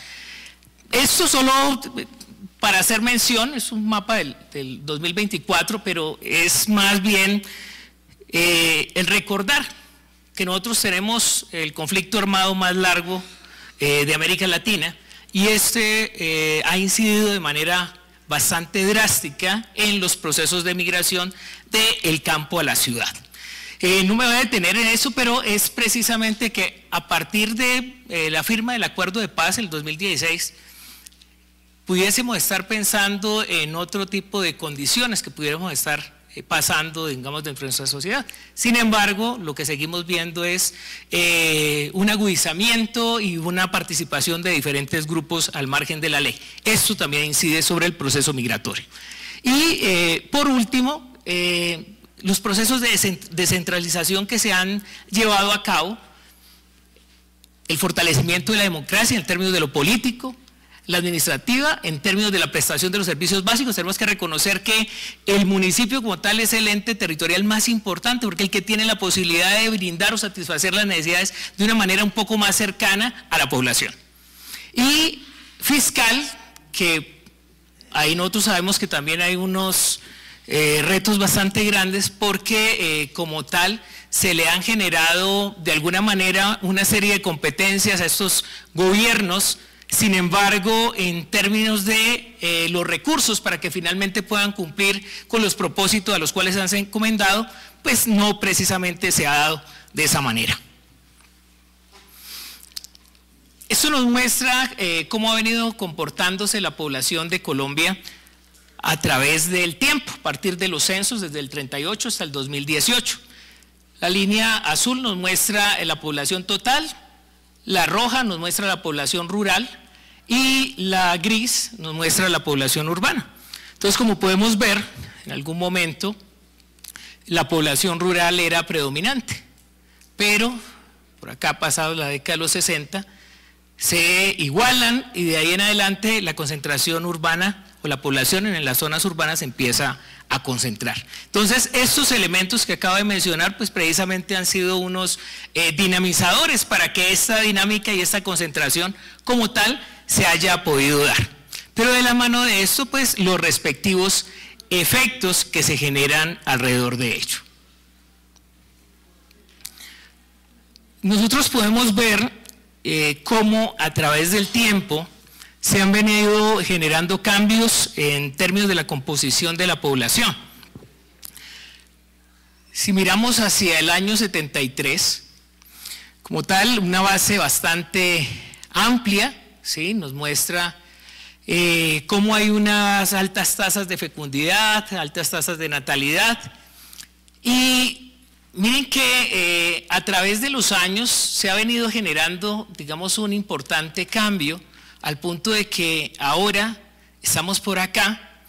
Esto solo, para hacer mención, es un mapa del 2024, pero es más bien el recordar que nosotros tenemos el conflicto armado más largo de América Latina, y ha incidido de manera bastante drástica en los procesos de migración del campo a la ciudad. No me voy a detener en eso, pero es precisamente que a partir de la firma del Acuerdo de Paz en el 2016, pudiésemos estar pensando en otro tipo de condiciones que pudiéramos estar pasando, digamos, dentro de nuestra sociedad. Sin embargo, lo que seguimos viendo es un agudizamiento y una participación de diferentes grupos al margen de la ley. Esto también incide sobre el proceso migratorio. Y por último, los procesos de descentralización que se han llevado a cabo, el fortalecimiento de la democracia en términos de lo político, la administrativa, en términos de la prestación de los servicios básicos. Tenemos que reconocer que el municipio como tal es el ente territorial más importante, porque el que tiene la posibilidad de brindar o satisfacer las necesidades de una manera un poco más cercana a la población. Y fiscal, que ahí nosotros sabemos que también hay unos retos bastante grandes, porque como tal se le han generado de alguna manera una serie de competencias a estos gobiernos. Sin embargo, en términos de los recursos para que finalmente puedan cumplir con los propósitos a los cuales han encomendado, pues no precisamente se ha dado de esa manera. Esto nos muestra cómo ha venido comportándose la población de Colombia a través del tiempo, a partir de los censos desde el 38 hasta el 2018. La línea azul nos muestra la población total, la roja nos muestra la población rural y la gris nos muestra la población urbana. Entonces, como podemos ver, en algún momento la población rural era predominante, pero por acá, pasado la década de los 60, se igualan y de ahí en adelante la concentración urbana o la población en las zonas urbanas empieza a concentrar. Entonces, estos elementos que acabo de mencionar, pues precisamente han sido unos dinamizadores para que esta dinámica y esta concentración como tal se haya podido dar. Pero de la mano de esto, pues los respectivos efectos que se generan alrededor de ello. Nosotros podemos ver cómo a través del tiempo se han venido generando cambios en términos de la composición de la población. Si miramos hacia el año 73, como tal, una base bastante amplia, ¿sí? Nos muestra cómo hay unas altas tasas de fecundidad, altas tasas de natalidad, y miren que a través de los años se ha venido generando, digamos, un importante cambio, al punto de que ahora estamos por acá.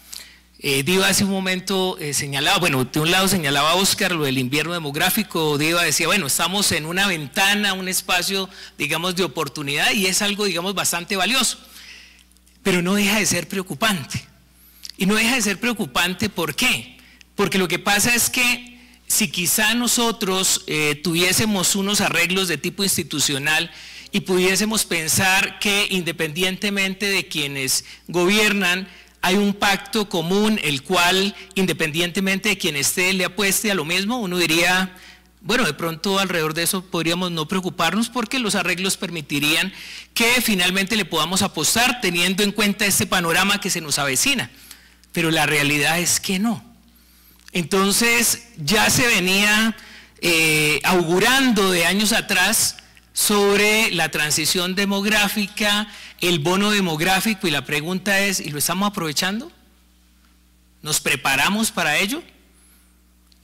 Diva hace un momento señalaba, bueno, de un lado señalaba Oscar lo del invierno demográfico, Diva decía, bueno, estamos en una ventana, un espacio, digamos, de oportunidad, y es algo, digamos, bastante valioso, pero no deja de ser preocupante. Y no deja de ser preocupante, ¿por qué? Porque lo que pasa es que si quizá nosotros tuviésemos unos arreglos de tipo institucional y pudiésemos pensar que independientemente de quienes gobiernan, hay un pacto común, el cual independientemente de quien esté le apueste a lo mismo, uno diría, bueno, de pronto alrededor de eso podríamos no preocuparnos porque los arreglos permitirían que finalmente le podamos apostar teniendo en cuenta este panorama que se nos avecina. Pero la realidad es que no. Entonces ya se venía augurando de años atrás sobre la transición demográfica, el bono demográfico, y la pregunta es, ¿y lo estamos aprovechando? ¿Nos preparamos para ello?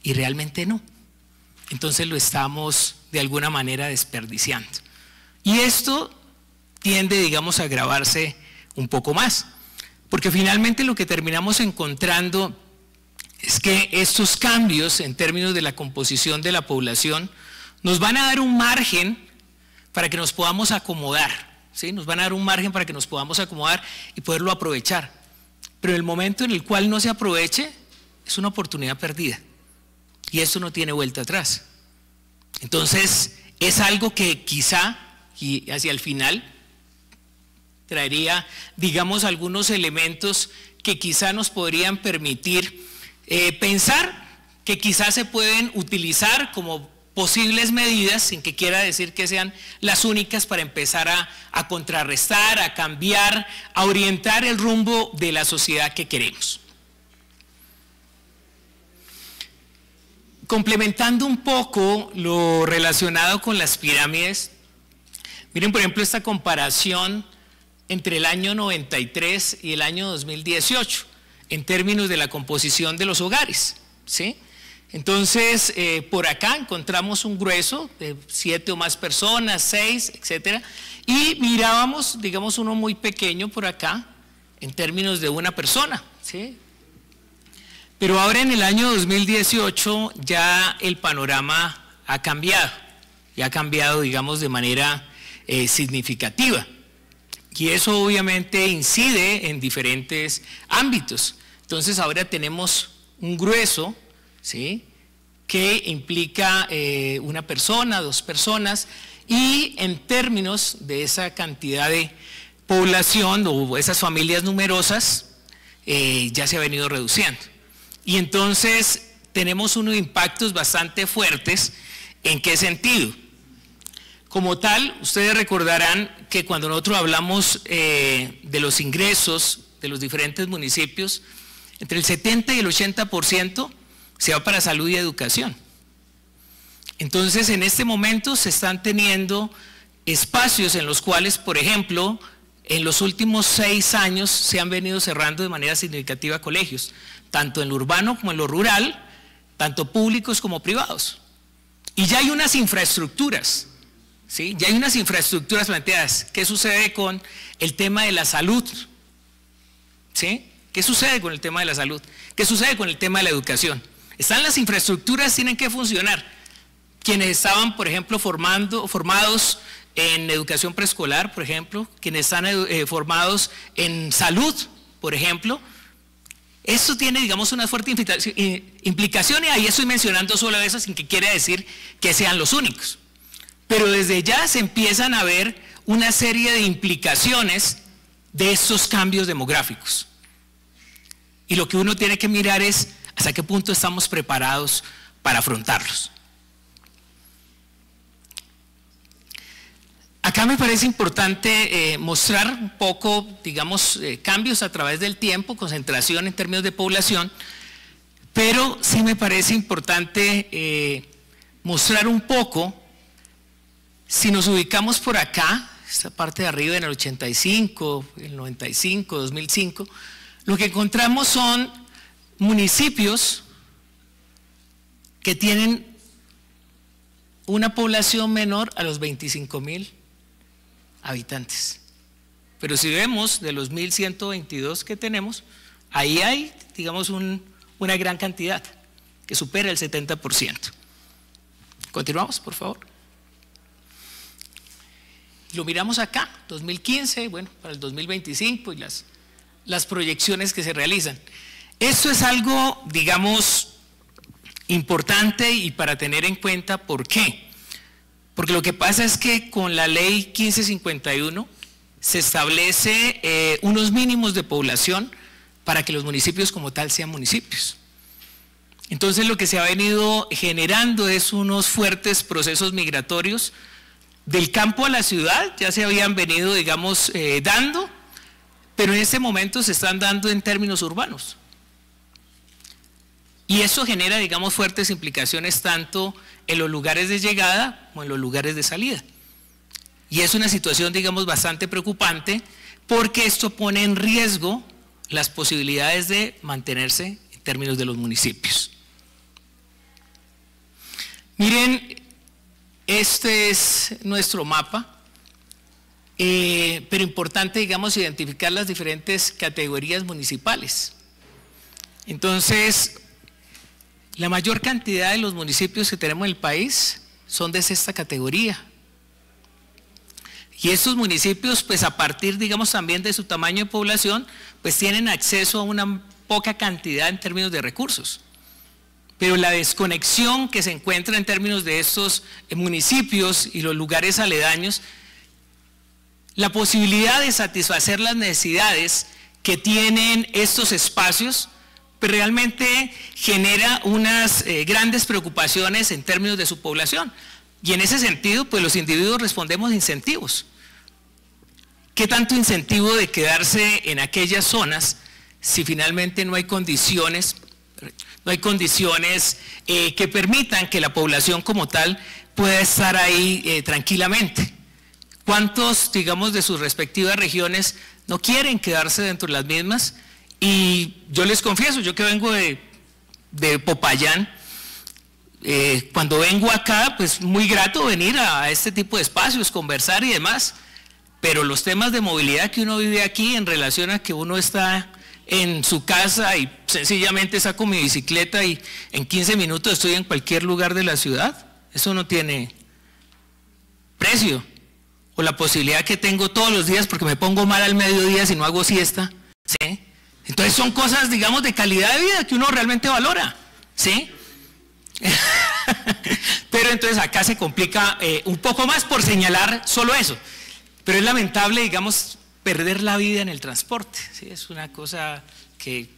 Y realmente no. Entonces lo estamos de alguna manera desperdiciando. Y esto tiende, digamos, a agravarse un poco más, porque finalmente lo que terminamos encontrando es que estos cambios en términos de la composición de la población nos van a dar un margen para que nos podamos acomodar, ¿sí? Nos van a dar un margen para que nos podamos acomodar y poderlo aprovechar. Pero el momento en el cual no se aproveche es una oportunidad perdida. Y esto no tiene vuelta atrás. Entonces, es algo que quizá, y hacia el final, traería, digamos, algunos elementos que quizá nos podrían permitir pensar que quizá se pueden utilizar como posibles medidas, sin que quiera decir que sean las únicas, para empezar a contrarrestar, a cambiar, a orientar el rumbo de la sociedad que queremos. Complementando un poco lo relacionado con las pirámides, miren por ejemplo esta comparación entre el año 93 y el año 2018, en términos de la composición de los hogares, ¿sí? Entonces, por acá encontramos un grueso de 7 o más personas, 6, etcétera, y mirábamos, digamos, uno muy pequeño por acá, en términos de una persona, ¿sí? Pero ahora en el año 2018 ya el panorama ha cambiado, y ha cambiado, digamos, de manera significativa. Y eso obviamente incide en diferentes ámbitos. Entonces ahora tenemos un grueso, ¿sí?, que implica una persona, 2 personas, y en términos de esa cantidad de población o esas familias numerosas, ya se ha venido reduciendo. Y entonces tenemos unos impactos bastante fuertes. ¿En qué sentido? Como tal, ustedes recordarán que cuando nosotros hablamos de los ingresos de los diferentes municipios, entre el 70 y el 80% se va para salud y educación. Entonces, en este momento se están teniendo espacios en los cuales, por ejemplo, en los últimos 6 años se han venido cerrando de manera significativa colegios, tanto en lo urbano como en lo rural, tanto públicos como privados. Y ya hay unas infraestructuras, ¿sí? Ya hay unas infraestructuras planteadas. ¿Qué sucede con el tema de la salud? ¿Sí? ¿Qué sucede con el tema de la salud? ¿Qué sucede con el tema de la educación? Están las infraestructuras, tienen que funcionar. quienes estaban, por ejemplo, formados en educación preescolar, por ejemplo, quienes están formados en salud, por ejemplo. Esto tiene, digamos, una fuerte implicación, y ahí estoy mencionando solo eso sin que quiera decir que sean los únicos. Pero desde ya se empiezan a ver una serie de implicaciones de estos cambios demográficos. Y lo que uno tiene que mirar es hasta qué punto estamos preparados para afrontarlos. Acá me parece importante mostrar un poco, digamos, cambios a través del tiempo, concentración en términos de población, pero sí me parece importante mostrar un poco, si nos ubicamos por acá, esta parte de arriba en el 85, el 95, 2005, lo que encontramos son municipios que tienen una población menor a los 25.000 habitantes. Pero si vemos de los 1.122 que tenemos, ahí hay, digamos, una gran cantidad que supera el 70%. Continuamos, por favor. Lo miramos acá, 2015, bueno, para el 2025 y las proyecciones que se realizan. Esto es algo, digamos, importante y para tener en cuenta. ¿Por qué? Porque lo que pasa es que con la ley 1551 se establece unos mínimos de población para que los municipios como tal sean municipios. Entonces lo que se ha venido generando es unos fuertes procesos migratorios del campo a la ciudad. Ya se habían venido, digamos, dando, pero en este momento se están dando en términos urbanos. Y eso genera, digamos, fuertes implicaciones tanto en los lugares de llegada como en los lugares de salida. Y es una situación, digamos, bastante preocupante, porque esto pone en riesgo las posibilidades de mantenerse en términos de los municipios. Miren, este es nuestro mapa, pero importante, digamos, identificar las diferentes categorías municipales. Entonces, la mayor cantidad de los municipios que tenemos en el país son de esta categoría. Y estos municipios, pues a partir, digamos, también de su tamaño de población, pues tienen acceso a una poca cantidad en términos de recursos. Pero la desconexión que se encuentra en términos de estos municipios y los lugares aledaños, la posibilidad de satisfacer las necesidades que tienen estos espacios, pues realmente genera unas grandes preocupaciones en términos de su población. Y en ese sentido, pues los individuos respondemos a incentivos. ¿Qué tanto incentivo de quedarse en aquellas zonas si finalmente no hay condiciones que permitan que la población como tal pueda estar ahí tranquilamente? ¿Cuántos, digamos, de sus respectivas regiones no quieren quedarse dentro de las mismas? Y yo les confieso, yo que vengo de Popayán, cuando vengo acá, pues muy grato venir a este tipo de espacios, conversar y demás, pero los temas de movilidad que uno vive aquí en relación a que uno está en su casa y sencillamente saco mi bicicleta y en 15 minutos estoy en cualquier lugar de la ciudad, eso no tiene precio. O la posibilidad que tengo todos los días porque me pongo mal al mediodía si no hago siesta, ¿sí? Entonces son cosas, digamos, de calidad de vida que uno realmente valora, ¿sí? Pero entonces acá se complica un poco más por señalar solo eso. Pero es lamentable, digamos, perder la vida en el transporte, ¿sí? Es una cosa que,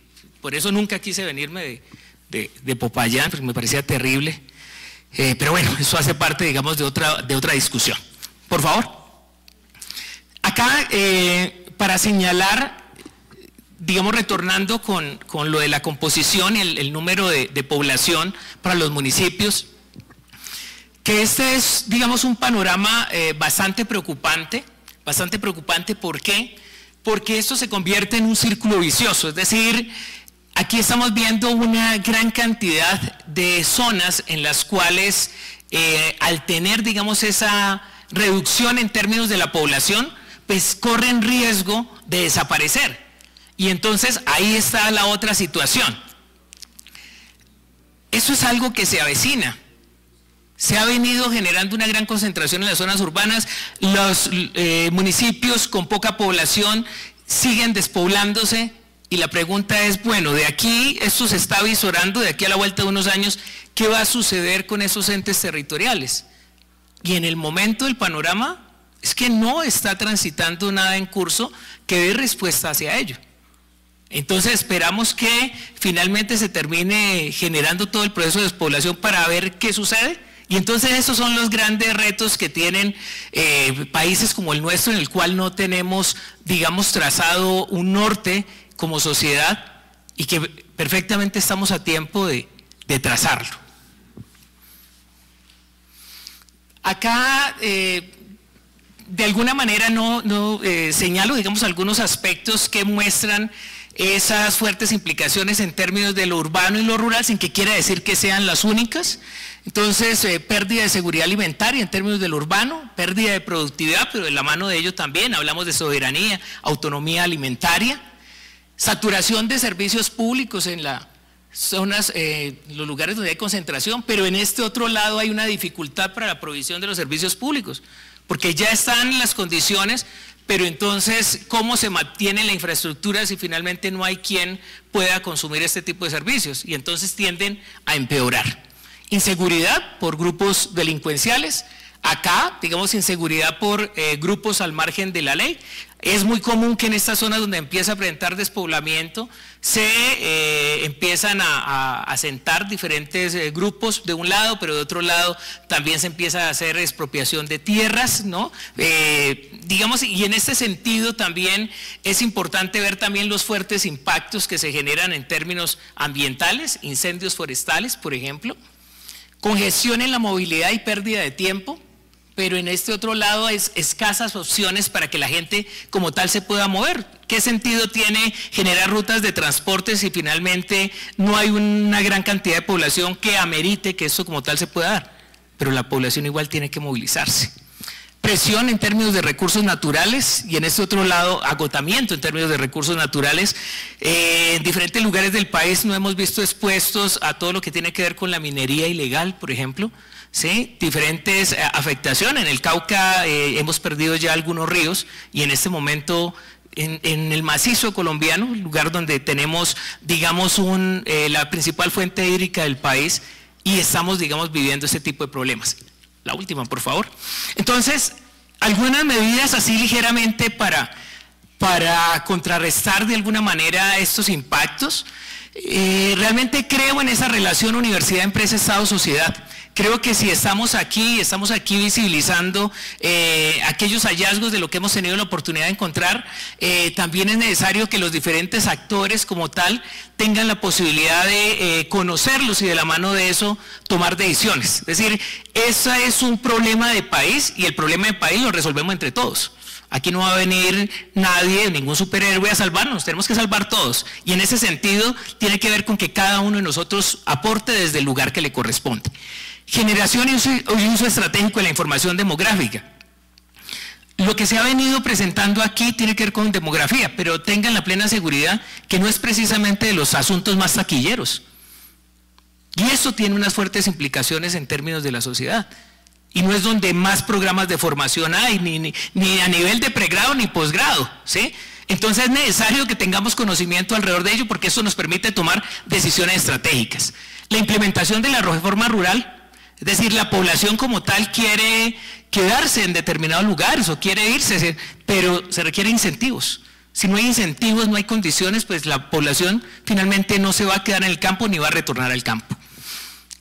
por eso nunca quise venirme de Popayán, porque me parecía terrible. Pero bueno, eso hace parte, digamos, de otra discusión. Por favor. Acá, para señalar, digamos, retornando con lo de la composición y el número de población para los municipios, que este es, digamos, un panorama bastante preocupante. ¿Por qué? Porque esto se convierte en un círculo vicioso, es decir, aquí estamos viendo una gran cantidad de zonas en las cuales al tener, digamos, esa reducción en términos de la población, pues corren riesgo de desaparecer. Y entonces ahí está la otra situación. Eso es algo que se avecina. Se ha venido generando una gran concentración en las zonas urbanas, los municipios con poca población siguen despoblándose y la pregunta es, bueno, de aquí esto se está visorando, de aquí a la vuelta de unos años, ¿qué va a suceder con esos entes territoriales? Y en el momento del panorama es que no está transitando nada en curso que dé respuesta hacia ello. Entonces esperamos que finalmente se termine generando todo el proceso de despoblación para ver qué sucede. Y entonces esos son los grandes retos que tienen países como el nuestro, en el cual no tenemos, digamos, trazado un norte como sociedad y que perfectamente estamos a tiempo de trazarlo. Acá, de alguna manera señalo, digamos, algunos aspectos que muestran esas fuertes implicaciones en términos de lo urbano y lo rural, sin que quiera decir que sean las únicas. Entonces, pérdida de seguridad alimentaria en términos de lo urbano, pérdida de productividad, pero de la mano de ello también hablamos de soberanía, autonomía alimentaria, saturación de servicios públicos en las zonas, los lugares donde hay concentración, pero en este otro lado hay una dificultad para la provisión de los servicios públicos, porque ya están las condiciones, pero entonces, ¿cómo se mantiene la infraestructura si finalmente no hay quien pueda consumir este tipo de servicios? Y entonces tienden a empeorar. Inseguridad por grupos delincuenciales, acá, digamos, inseguridad por grupos al margen de la ley. Es muy común que en estas zonas donde empieza a presentar despoblamiento se empiezan a asentar diferentes grupos de un lado, pero de otro lado también se empieza a hacer expropiación de tierras, ¿no? Digamos, y en este sentido también es importante ver también los fuertes impactos que se generan en términos ambientales, incendios forestales, por ejemplo, congestión en la movilidad y pérdida de tiempo. Pero en este otro lado es escasas opciones para que la gente como tal se pueda mover. ¿Qué sentido tiene generar rutas de transporte si finalmente no hay una gran cantidad de población que amerite que esto como tal se pueda dar? Pero la población igual tiene que movilizarse. Presión en términos de recursos naturales y en este otro lado agotamiento en términos de recursos naturales. En diferentes lugares del país nos hemos visto expuestos a todo lo que tiene que ver con la minería ilegal, por ejemplo. ¿Sí? Diferentes afectaciones. En el Cauca hemos perdido ya algunos ríos y en este momento en el macizo colombiano, lugar donde tenemos, digamos, la principal fuente hídrica del país y estamos, digamos, viviendo este tipo de problemas. La última, por favor. Entonces, algunas medidas así ligeramente para contrarrestar de alguna manera estos impactos. Realmente creo en esa relación universidad, empresa, Estado, sociedad. Creo que si estamos aquí visibilizando aquellos hallazgos de lo que hemos tenido la oportunidad de encontrar, también es necesario que los diferentes actores como tal tengan la posibilidad de conocerlos y de la mano de eso tomar decisiones. Es decir, ese es un problema de país y el problema de país lo resolvemos entre todos. Aquí no va a venir nadie, ningún superhéroe a salvarnos, tenemos que salvar todos. Y en ese sentido tiene que ver con que cada uno de nosotros aporte desde el lugar que le corresponde. Generación y uso estratégico de la información demográfica. Lo que se ha venido presentando aquí tiene que ver con demografía, pero tengan la plena seguridad que no es precisamente de los asuntos más taquilleros. Y eso tiene unas fuertes implicaciones en términos de la sociedad. Y no es donde más programas de formación hay, ni a nivel de pregrado ni posgrado, ¿sí? Entonces es necesario que tengamos conocimiento alrededor de ello porque eso nos permite tomar decisiones estratégicas. La implementación de la reforma rural, es decir, la población como tal quiere quedarse en determinados lugares o quiere irse, pero se requieren incentivos. Si no hay incentivos, no hay condiciones, pues la población finalmente no se va a quedar en el campo ni va a retornar al campo.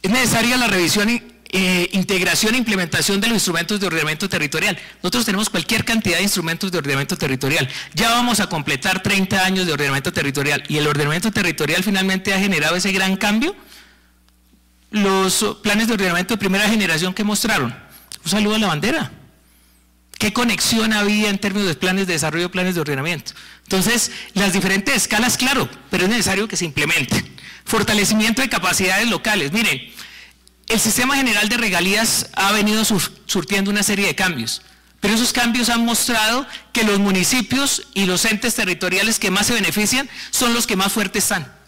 Es necesaria la revisión integración e implementación de los instrumentos de ordenamiento territorial. Nosotros tenemos cualquier cantidad de instrumentos de ordenamiento territorial. Ya vamos a completar 30 años de ordenamiento territorial y el ordenamiento territorial finalmente ha generado ese gran cambio. Los planes de ordenamiento de primera generación que mostraron, un saludo a la bandera. ¿Qué conexión había en términos de planes de desarrollo, planes de ordenamiento? Entonces, las diferentes escalas, claro, pero es necesario que se implementen. Fortalecimiento de capacidades locales. Miren, el sistema general de regalías ha venido surtiendo una serie de cambios, pero esos cambios han mostrado que los municipios y los entes territoriales que más se benefician son los que más fuertes están.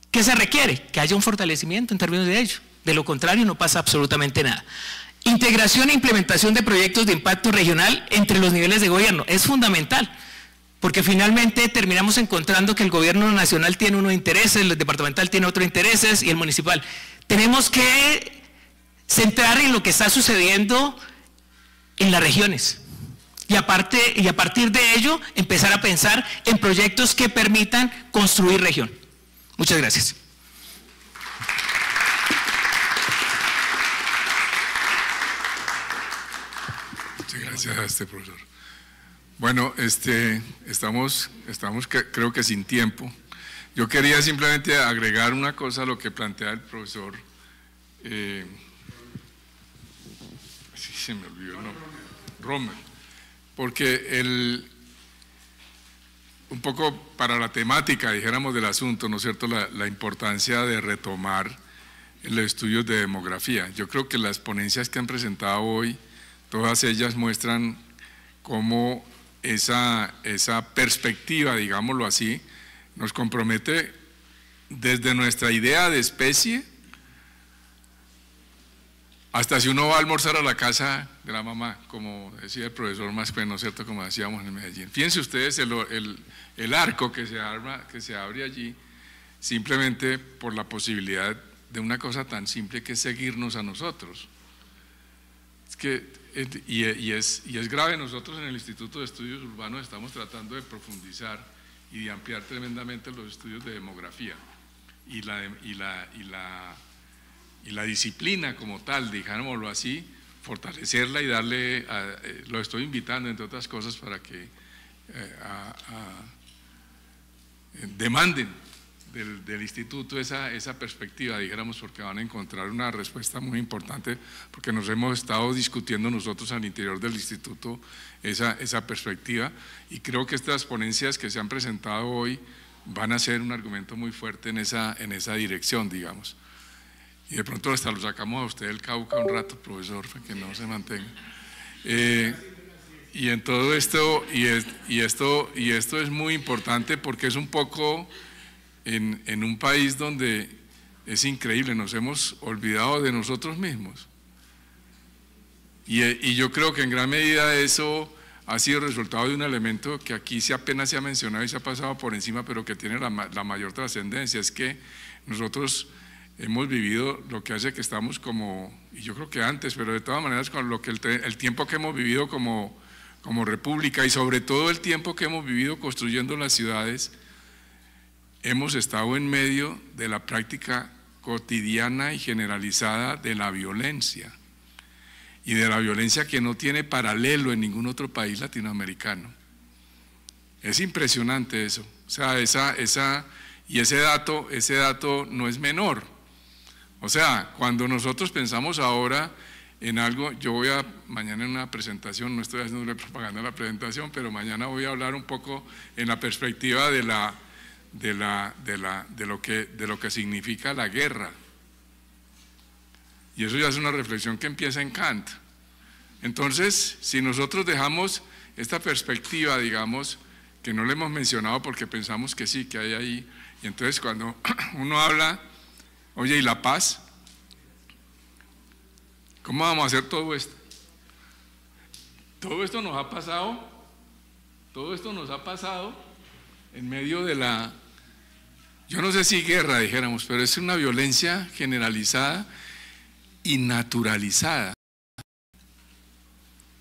¿Qué se requiere? Que haya un fortalecimiento en términos de ello. De lo contrario, no pasa absolutamente nada. Integración e implementación de proyectos de impacto regional entre los niveles de gobierno es fundamental, porque finalmente terminamos encontrando que el gobierno nacional tiene unos intereses, el departamental tiene otros intereses y el municipal. Tenemos que centrar en lo que está sucediendo en las regiones y a partir de ello empezar a pensar en proyectos que permitan construir región. Muchas gracias. Muchas gracias a profesor. Bueno, estamos creo que sin tiempo. Yo quería simplemente agregar una cosa a lo que plantea el profesor. Sí, se me olvidó el nombre. Rommel. Porque un poco para la temática, dijéramos, del asunto, ¿no es cierto?, la importancia de retomar los estudios de demografía. Yo creo que las ponencias que han presentado hoy, todas ellas muestran cómo esa perspectiva, digámoslo así, nos compromete desde nuestra idea de especie hasta si uno va a almorzar a la casa de la mamá, como decía el profesor Maspen, ¿no es cierto?, como decíamos en Medellín. Fíjense ustedes el arco que se abre allí, simplemente por la posibilidad de una cosa tan simple que es seguirnos a nosotros. Y es grave. Nosotros en el Instituto de Estudios Urbanos estamos tratando de profundizar y de ampliar tremendamente los estudios de demografía y la disciplina como tal, digámoslo así, fortalecerla y darle, lo estoy invitando entre otras cosas para que demanden del instituto esa perspectiva, dijéramos, porque van a encontrar una respuesta muy importante, porque nos hemos estado discutiendo nosotros al interior del instituto esa perspectiva, y creo que estas ponencias que se han presentado hoy van a ser un argumento muy fuerte en esa dirección, digamos. Y de pronto hasta lo sacamos a usted del Cauca un rato, profesor, para que no se mantenga. Y en todo esto, y esto es muy importante porque es un poco en un país donde es increíble, nos hemos olvidado de nosotros mismos. Y yo creo que en gran medida eso ha sido resultado de un elemento que aquí apenas se ha mencionado y se ha pasado por encima, pero que tiene la mayor trascendencia, es que nosotros hemos vivido lo que hace que estamos como, y yo creo que antes, pero de todas maneras con lo que el tiempo que hemos vivido como república y sobre todo el tiempo que hemos vivido construyendo las ciudades, hemos estado en medio de la práctica cotidiana y generalizada de la violencia, y de la violencia que no tiene paralelo en ningún otro país latinoamericano. Es impresionante eso, o sea, y ese dato no es menor. O sea, cuando nosotros pensamos ahora en algo, mañana en una presentación, no estoy haciendo propaganda en la presentación, pero mañana voy a hablar un poco en la perspectiva de lo que significa la guerra. Y eso ya es una reflexión que empieza en Kant. Entonces, si nosotros dejamos esta perspectiva, digamos, que no le hemos mencionado porque pensamos que sí, que hay ahí, y entonces cuando uno habla, oye, ¿y la paz? ¿Cómo vamos a hacer todo esto? Todo esto nos ha pasado en medio de yo no sé si guerra dijéramos, pero es una violencia generalizada y naturalizada,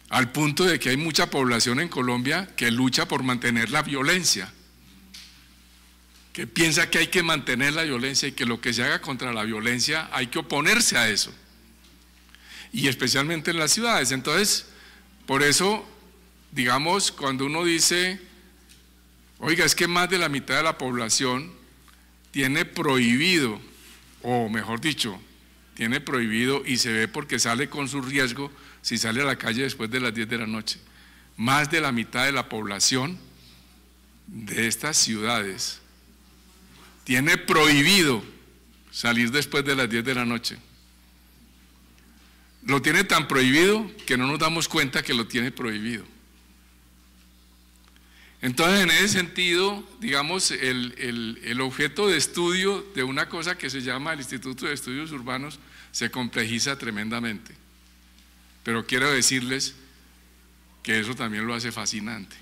al punto de que hay mucha población en Colombia que lucha por mantener la violencia, que piensa que hay que mantener la violencia y que lo que se haga contra la violencia hay que oponerse a eso, y especialmente en las ciudades. Entonces, por eso, digamos, cuando uno dice, oiga, es que más de la mitad de la población tiene prohibido, o mejor dicho, tiene prohibido y se ve porque sale con su riesgo si sale a la calle después de las 10 de la noche. Más de la mitad de la población de estas ciudades tiene prohibido salir después de las 10 de la noche. Lo tiene tan prohibido que no nos damos cuenta que lo tiene prohibido. Entonces, en ese sentido, digamos, el objeto de estudio de una cosa que se llama el Instituto de Estudios Urbanos se complejiza tremendamente. Pero quiero decirles que eso también lo hace fascinante.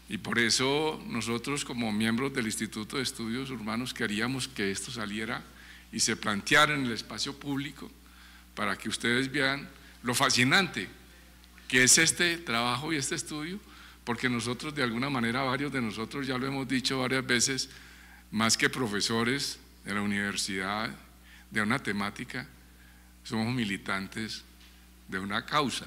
Y por eso nosotros, como miembros del Instituto de Estudios Urbanos, queríamos que esto saliera y se planteara en el espacio público para que ustedes vean lo fascinante que es este trabajo y este estudio, porque nosotros, de alguna manera, varios de nosotros, ya lo hemos dicho varias veces, más que profesores de la universidad, de una temática, somos militantes de una causa.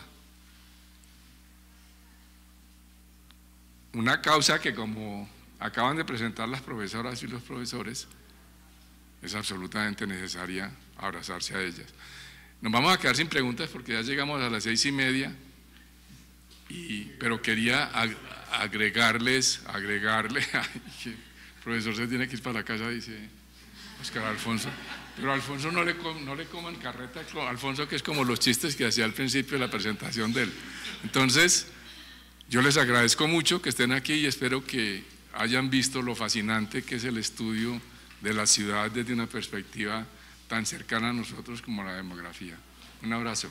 Una causa que, como acaban de presentar las profesoras y los profesores, es absolutamente necesaria abrazarse a ellas. Nos vamos a quedar sin preguntas porque ya llegamos a las 6:30, pero quería agregarle, el profesor se tiene que ir para la casa, dice Oscar Alfonso, pero Alfonso no le coman carreta, Alfonso, que es como los chistes que hacía al principio de la presentación de él. Entonces, yo les agradezco mucho que estén aquí y espero que hayan visto lo fascinante que es el estudio de la ciudad desde una perspectiva tan cercana a nosotros como la demografía. Un abrazo.